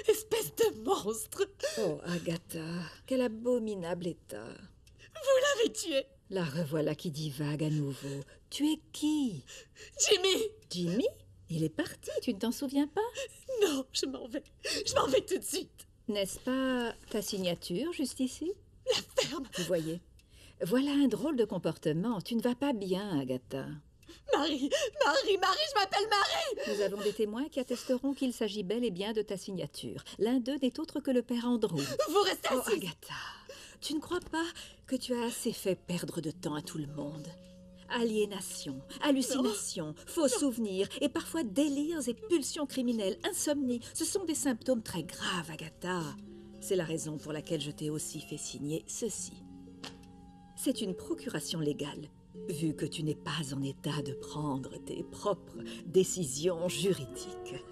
Espèce de monstre! Oh, Agatha, quel abominable état. Vous l'avez tué! La revoilà qui divague à nouveau. Tu es qui? Jimmy! Jimmy? Il est parti, tu ne t'en souviens pas? Non, je m'en vais. Je m'en vais tout de suite. N'est-ce pas ta signature, juste ici? La ferme! Vous voyez, voilà un drôle de comportement. Tu ne vas pas bien, Agatha. Marie, je m'appelle Marie! Nous avons des témoins qui attesteront qu'il s'agit bel et bien de ta signature. L'un d'eux n'est autre que le père Andrew. Vous restez assise! Oh, Agatha, tu ne crois pas que tu as assez fait perdre de temps à tout le monde? Aliénation, hallucination, faux souvenirs et parfois délires et pulsions criminelles, insomnie, ce sont des symptômes très graves, Agatha. C'est la raison pour laquelle je t'ai aussi fait signer ceci. C'est une procuration légale, vu que tu n'es pas en état de prendre tes propres décisions juridiques.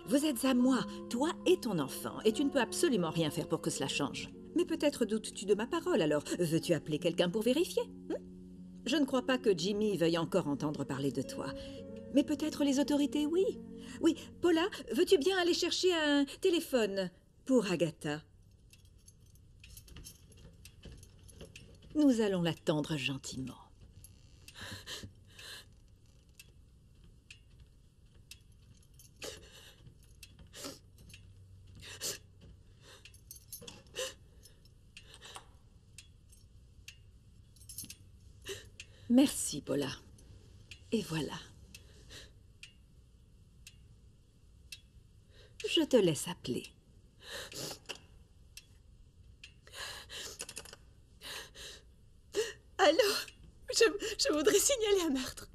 Vous êtes à moi, toi et ton enfant, et tu ne peux absolument rien faire pour que cela change. Mais peut-être doutes-tu de ma parole, alors veux-tu appeler quelqu'un pour vérifier? Je ne crois pas que Jimmy veuille encore entendre parler de toi. Mais peut-être les autorités, oui. Oui, Paula, veux-tu bien aller chercher un téléphone pour Agatha? Nous allons l'attendre gentiment. Merci, Paula. Et voilà. Je te laisse appeler. Allô? Je voudrais signaler un meurtre.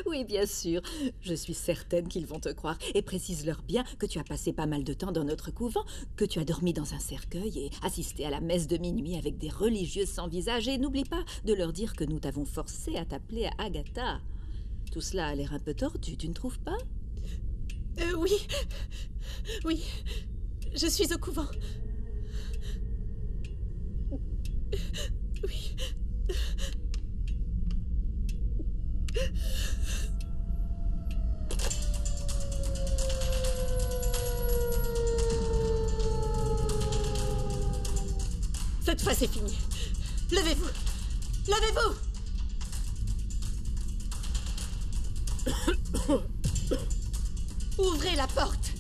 Oui, bien sûr. Je suis certaine qu'ils vont te croire. Et précise-leur bien que tu as passé pas mal de temps dans notre couvent, que tu as dormi dans un cercueil et assisté à la messe de minuit avec des religieuses sans visage. Et n'oublie pas de leur dire que nous t'avons forcé à t'appeler Agatha. Tout cela a l'air un peu tordu, tu ne trouves pas? Oui. Oui. Je suis au couvent. Oui. Cette fois, c'est fini. Levez-vous. Levez-vous. Ouvrez la porte.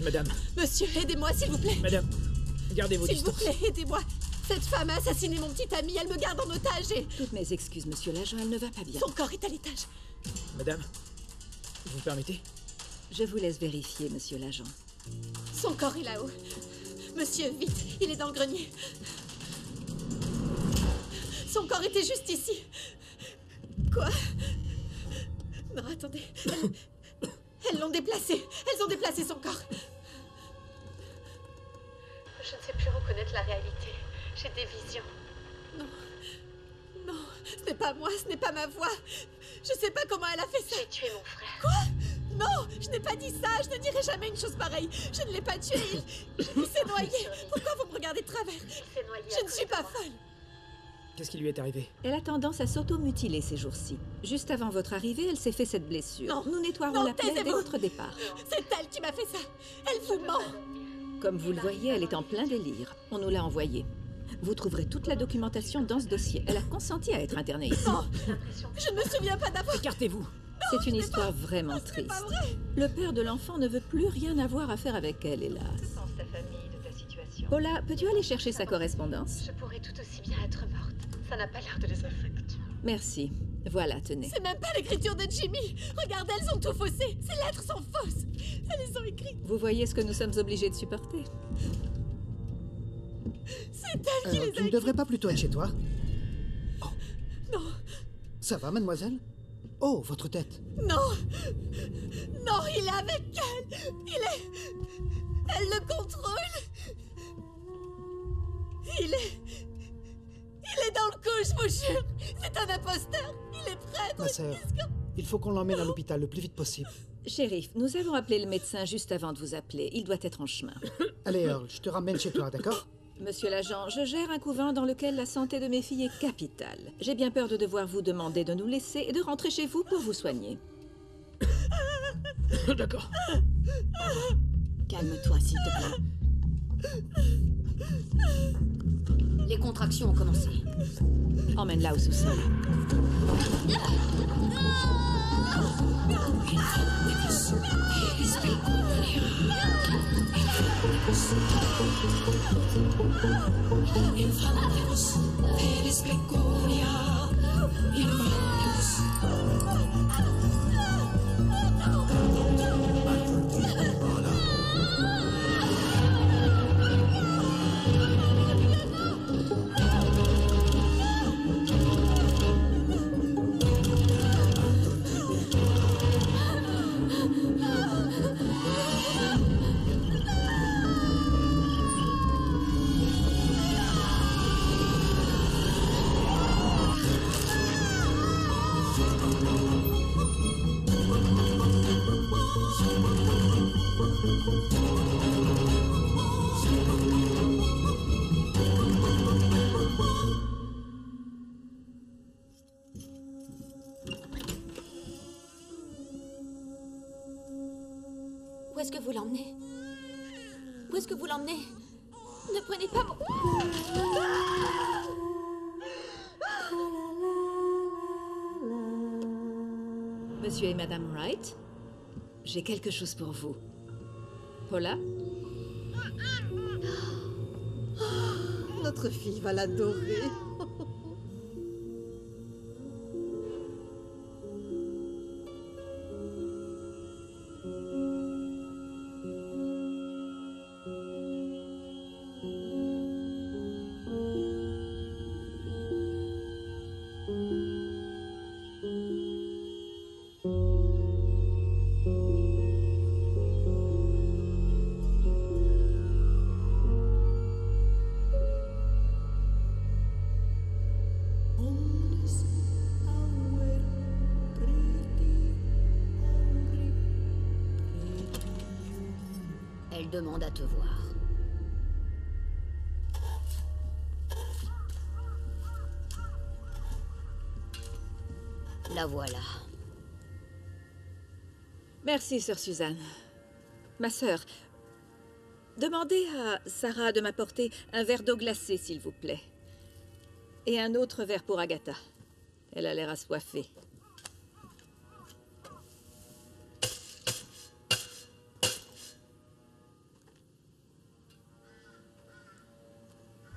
Madame. Monsieur, aidez-moi, s'il vous plaît. Madame, gardez vos distances. S'il vous plaît, aidez-moi. Cette femme a assassiné mon petit ami, elle me garde en otage et... Toutes mes excuses, monsieur l'agent, elle ne va pas bien. Son corps est à l'étage. Madame, vous permettez? Je vous laisse vérifier, monsieur l'agent. Son corps est là-haut. Monsieur, vite, il est dans le grenier. Son corps était juste ici. Quoi? Non, attendez. Elles l'ont déplacé. Elles ont déplacé son corps. Je ne sais plus reconnaître la réalité. J'ai des visions. Non. Non, ce n'est pas moi, ce n'est pas ma voix. Je sais pas comment elle a fait ça. J'ai tué mon frère. Quoi? Non, je n'ai pas dit ça. Je ne dirai jamais une chose pareille. Je ne l'ai pas tué. Il s'est noyé. Pourquoi vous me regardez de travers? Je ne suis pas folle. Qu'est-ce qui lui est arrivé? Elle a tendance à s'auto-mutiler ces jours-ci. Juste avant votre arrivée, elle s'est fait cette blessure. Non. Nous nettoierons la plaie dès votre départ. C'est elle qui m'a fait ça. Elle vous ment. Comme vous le voyez, elle est en plein délire. On nous l'a envoyée. Vous trouverez toute la documentation dans ce dossier. Elle a consenti à être internée ici. Non, je ne me souviens pas d'avoir... Écartez-vous. C'est une histoire vraiment triste. Le père de l'enfant ne veut plus rien avoir à faire avec elle, hélas. Que pense ta famille de ta situation? Paula, peux-tu aller chercher sa correspondance? Je pourrais tout aussi bien être morte. Ça n'a pas l'air de les affecter. Merci. Voilà, tenez. C'est même pas l'écriture de Jimmy. Regardez, elles ont tout faussé. Ces lettres sont fausses. Elles les ont écrites. Vous voyez ce que nous sommes obligés de supporter? C'est elle qui les a Tu ne devrais pas plutôt être chez toi? Oh. Non. Ça va, mademoiselle? Oh, votre tête. Non. Non, il est avec elle. Il est... Elle le contrôle. Il est dans le coup, je vous jure. C'est un imposteur. Il est prêtre. Ma sœur, il faut qu'on l'emmène à l'hôpital le plus vite possible. Shérif, nous avons appelé le médecin juste avant de vous appeler. Il doit être en chemin. Allez, Earl, je te ramène chez toi, d'accord? Monsieur l'agent, je gère un couvent dans lequel la santé de mes filles est capitale. J'ai bien peur de devoir vous demander de nous laisser et de rentrer chez vous pour vous soigner. D'accord. Calme-toi, s'il te plaît. Les contractions ont commencé. Emmène-la au sous-sol. Où est-ce que vous l'emmenez? Où est-ce que vous l'emmenez? Ne prenez pas mon... Monsieur et Madame Wright, j'ai quelque chose pour vous. Paula? Notre fille va l'adorer. Elle demande à te voir. La voilà. Merci, sœur Suzanne. Ma sœur, demandez à Sarah de m'apporter un verre d'eau glacée, s'il vous plaît. Et un autre verre pour Agatha. Elle a l'air assoiffée.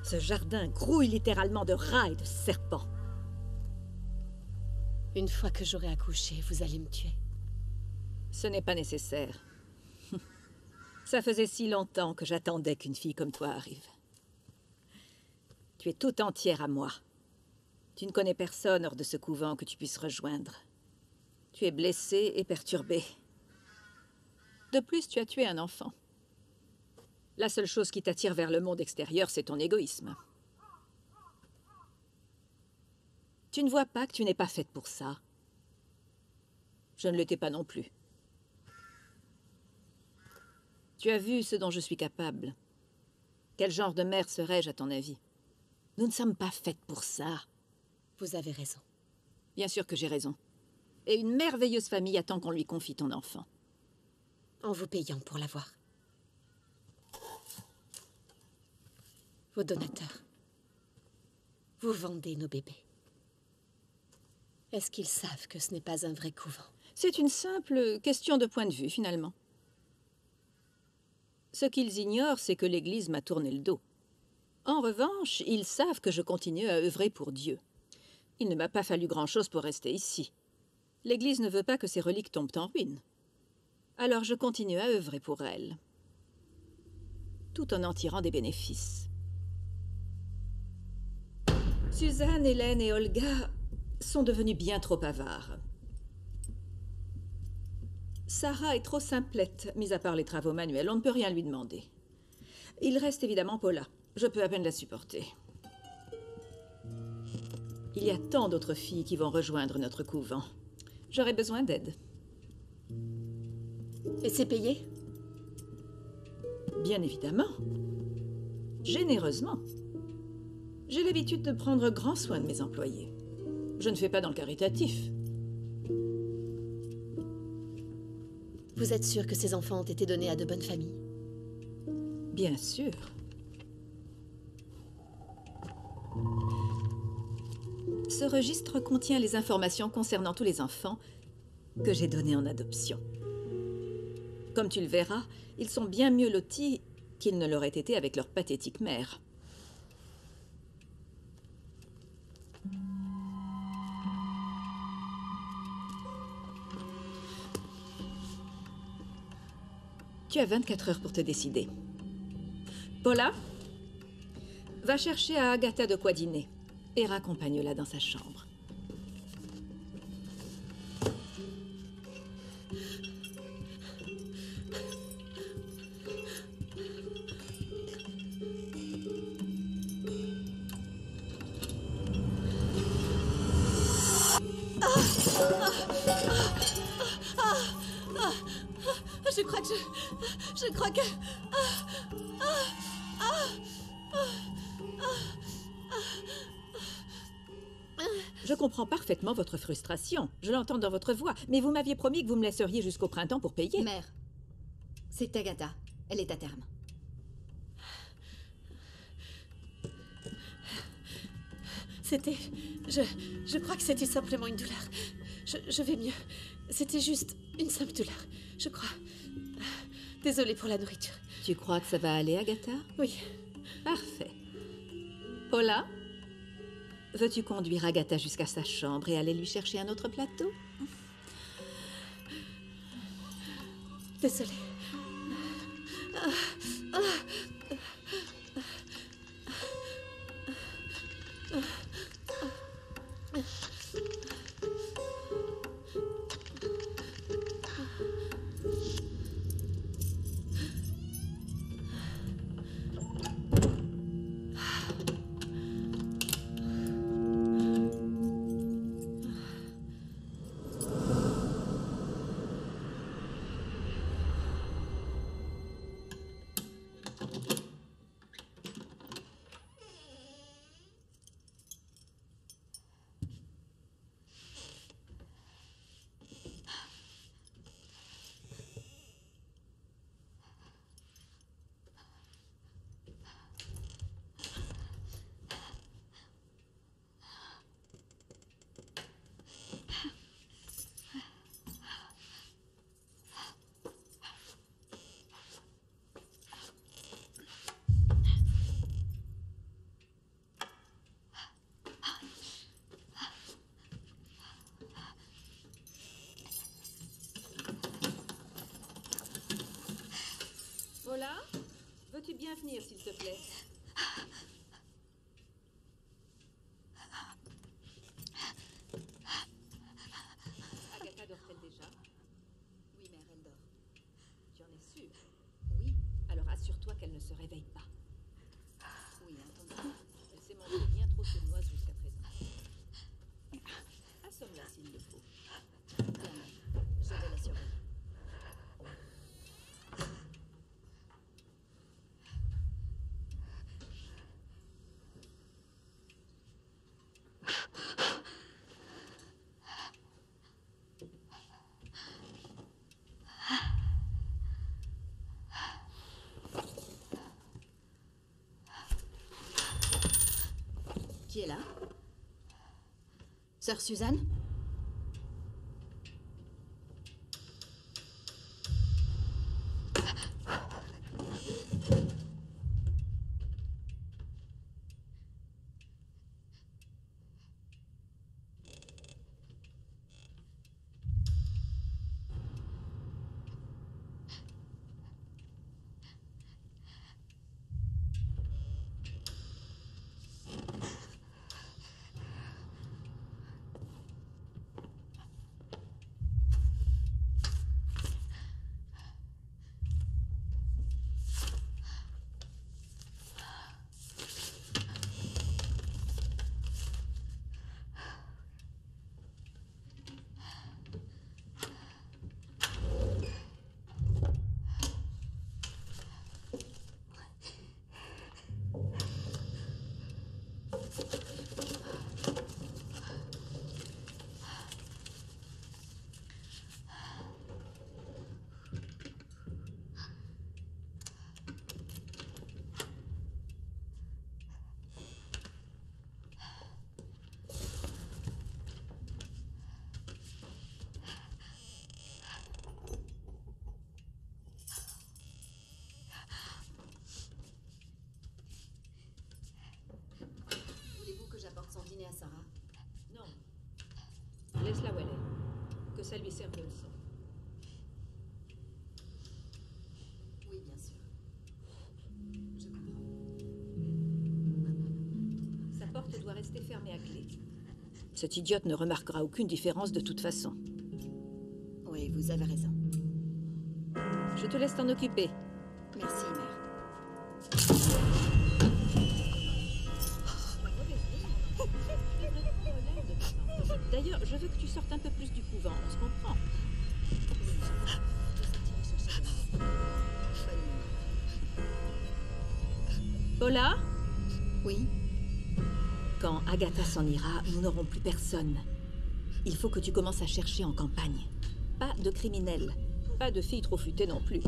Ce jardin grouille littéralement de rats et de serpents. Une fois que j'aurai accouché, vous allez me tuer. Ce n'est pas nécessaire. Ça faisait si longtemps que j'attendais qu'une fille comme toi arrive. Tu es tout entière à moi. Tu ne connais personne hors de ce couvent que tu puisses rejoindre. Tu es blessée et perturbée. De plus, tu as tué un enfant. La seule chose qui t'attire vers le monde extérieur, c'est ton égoïsme. Tu ne vois pas que tu n'es pas faite pour ça. Je ne l'étais pas non plus. Tu as vu ce dont je suis capable. Quel genre de mère serais-je, à ton avis? Nous ne sommes pas faites pour ça. Vous avez raison. Bien sûr que j'ai raison. Et une merveilleuse famille attend qu'on lui confie ton enfant. En vous payant pour l'avoir. Vos donateurs. Vous vendez nos bébés. Est-ce qu'ils savent que ce n'est pas un vrai couvent? C'est une simple question de point de vue, finalement. Ce qu'ils ignorent, c'est que l'Église m'a tourné le dos. En revanche, ils savent que je continue à œuvrer pour Dieu. Il ne m'a pas fallu grand-chose pour rester ici. L'Église ne veut pas que ses reliques tombent en ruine. Alors je continue à œuvrer pour elle, tout en tirant des bénéfices. Suzanne, Hélène et Olga sont devenues bien trop avares. Sarah est trop simplette, mis à part les travaux manuels, on ne peut rien lui demander. Il reste évidemment Paula. Je peux à peine la supporter. Il y a tant d'autres filles qui vont rejoindre notre couvent. J'aurais besoin d'aide. Et c'est payé? Bien évidemment. Généreusement. J'ai l'habitude de prendre grand soin de mes employés. Je ne fais pas dans le caritatif. Vous êtes sûr que ces enfants ont été donnés à de bonnes familles? Bien sûr. Ce registre contient les informations concernant tous les enfants que j'ai donnés en adoption. Comme tu le verras, ils sont bien mieux lotis qu'ils ne l'auraient été avec leur pathétique mère. Tu as 24 heures pour te décider. Paula, va chercher à Agatha de quoi dîner et raccompagne-la dans sa chambre. Je crois que... Je comprends parfaitement votre frustration. Je l'entends dans votre voix. Mais vous m'aviez promis que vous me laisseriez jusqu'au printemps pour payer. Mère, c'est Agatha. Elle est à terme. C'était... Je crois que c'était simplement une douleur. Je vais mieux. C'était juste une simple douleur, je crois. Désolée pour la nourriture. Tu crois que ça va aller, Agatha? Oui. Parfait. Paula, veux-tu conduire Agatha jusqu'à sa chambre et aller lui chercher un autre plateau? Désolée. Paula, veux-tu bien venir, s'il te plaît? Agatha dort-elle déjà? Oui, mère, elle dort. Tu en es sûre? Oui. Alors assure-toi qu'elle ne se réveille pas. Oui, entendu. Elle s'est mangée bien trop sournoise jusqu'à présent. Assomme-la s'il le faut. Bien, mère. Je vais la surveiller. Qui est là? Sœur Suzanne? ça lui serve de leçon. Oui, bien sûr. Je comprends. Sa porte doit rester fermée à clé. Cette idiote ne remarquera aucune différence de toute façon. Oui, vous avez raison. Je te laisse t'en occuper. Merci, mère. D'ailleurs, je veux que tu sortes un peu plus du couvent, on se comprend. Paula? Oui? Quand Agatha s'en ira, nous n'aurons plus personne. Il faut que tu commences à chercher en campagne. Pas de criminels. Pas de filles trop futées non plus.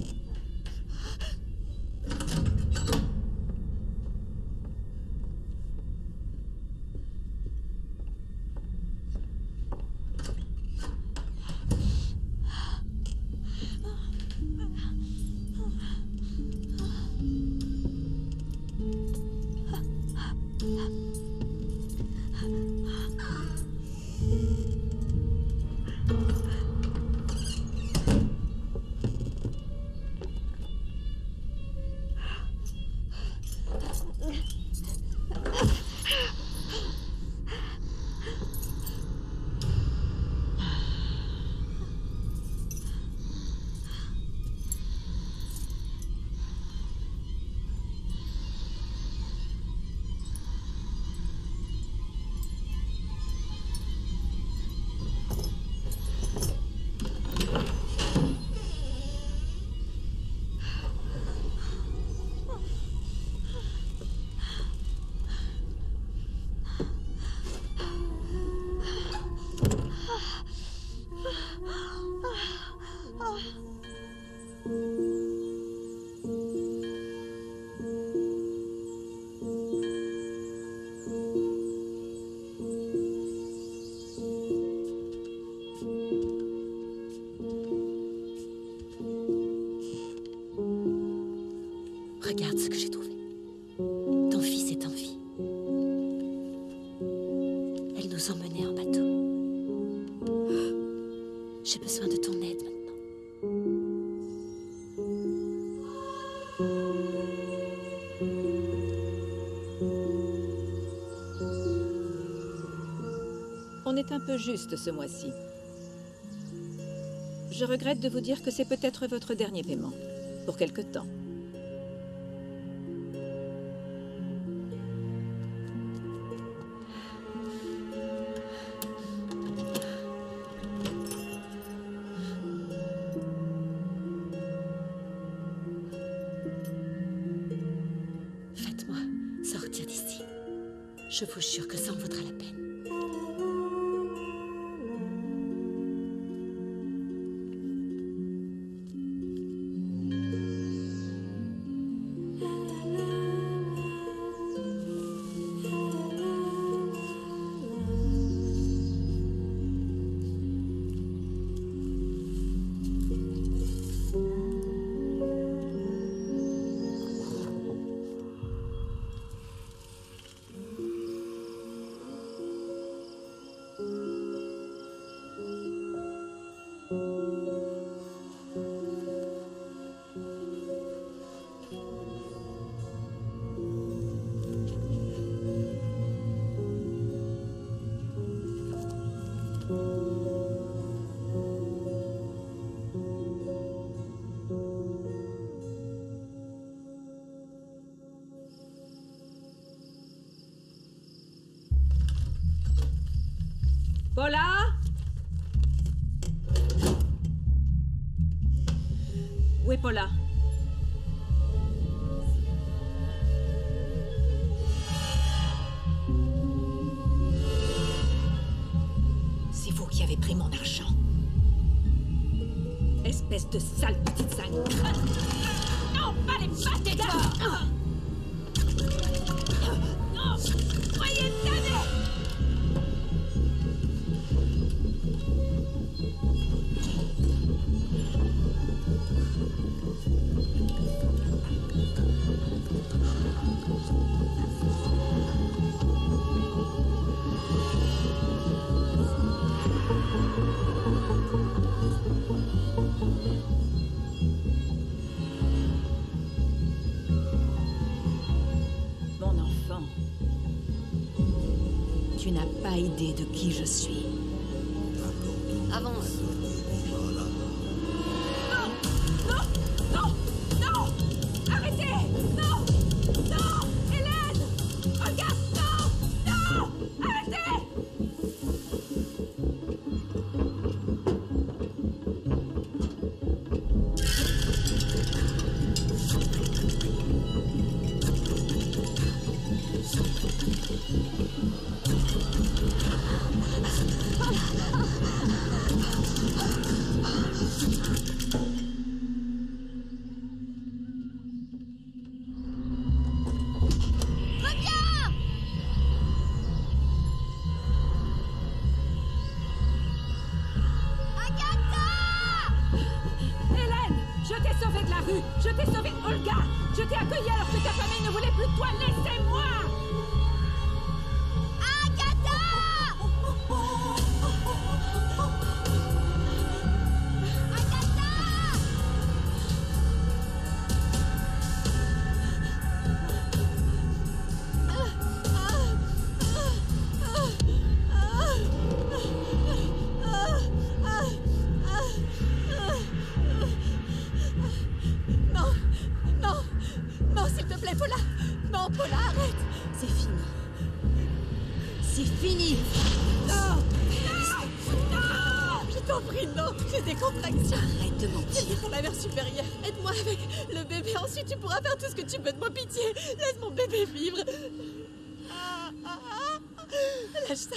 Regarde ce que j'ai trouvé. Ton fils est en vie. Elle nous emmenait en bateau. J'ai besoin de ton aide maintenant. On est un peu juste ce mois-ci. Je regrette de vous dire que c'est peut-être votre dernier paiement. Pour quelque temps. Faites-moi sortir d'ici. Je vous jure que ça en vaudra la peine. Paula? Où est Paula? C'est vous qui avez pris mon argent. Espèce de sale petite sangle. Non, pas les pâtés d'or. Non, soyez damnés. Tu n'as pas idée de qui je suis. Avance. Non! Non! Non! Arrêtez! Non! Non! Hélène! Regarde! Non! Non! Arrêtez! Je t'ai sauvé, Olga! Je t'ai accueilli alors que ta famille ne voulait plus de toi! Laissez-moi! Agatha! Paula! Non, Paula, arrête! C'est fini. C'est fini! Non! Je t'en prie, non! J'ai des contractions! Arrête de mentir! C'est pour la mère supérieure! Aide-moi avec le bébé, ensuite tu pourras faire tout ce que tu peux de moi, pitié! Laisse mon bébé vivre! Lâche ça!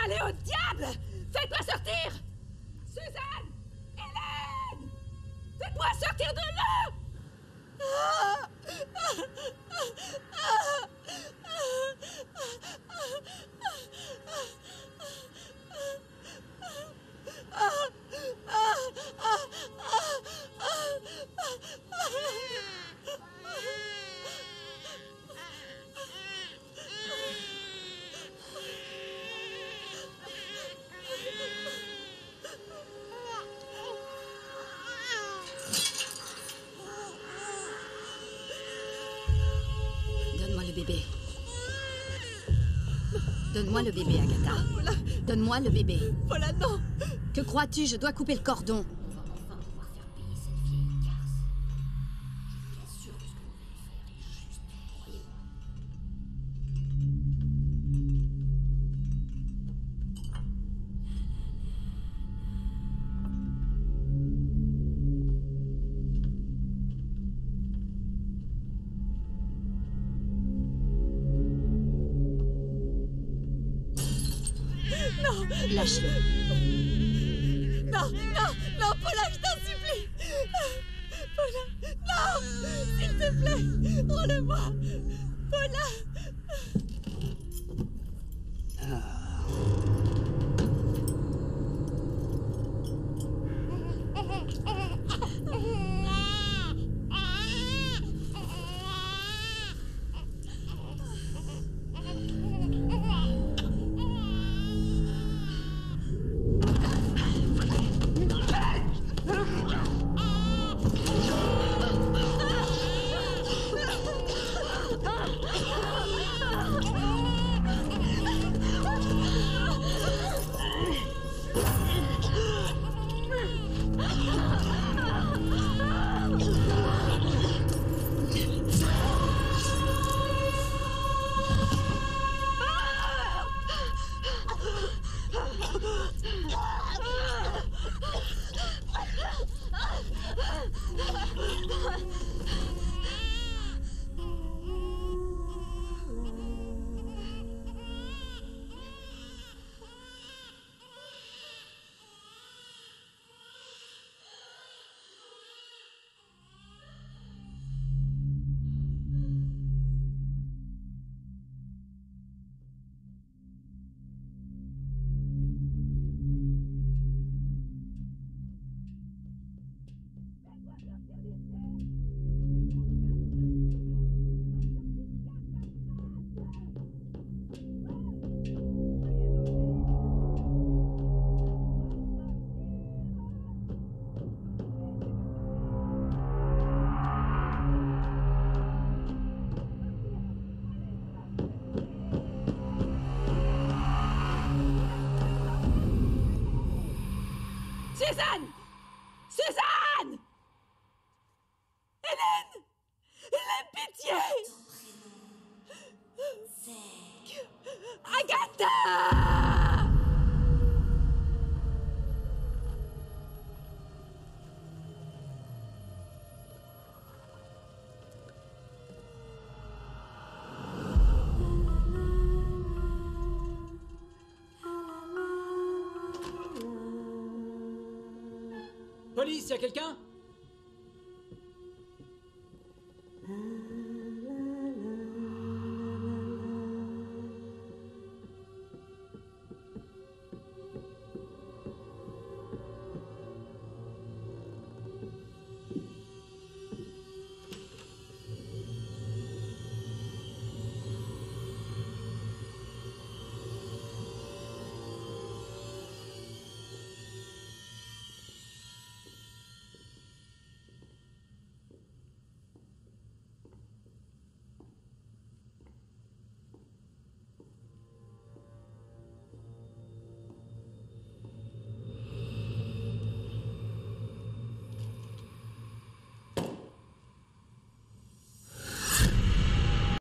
Allez au diable! Faites-moi sortir! Suzanne! Hélène! Faites-moi sortir de là! Donne-moi le bébé. Donne-moi le bébé, Agatha. Paula. Donne-moi le bébé. Paula, non. Que crois-tu? Je dois couper le cordon. Non! Lâche-le. Non, non, non, Paula, je t'en supplie! Paula, non! S'il te plaît, rends-le-moi! Paula! Suzanne! Suzanne! Hélène! Hélène, pitié! Agatha! Police, y a quelqu'un?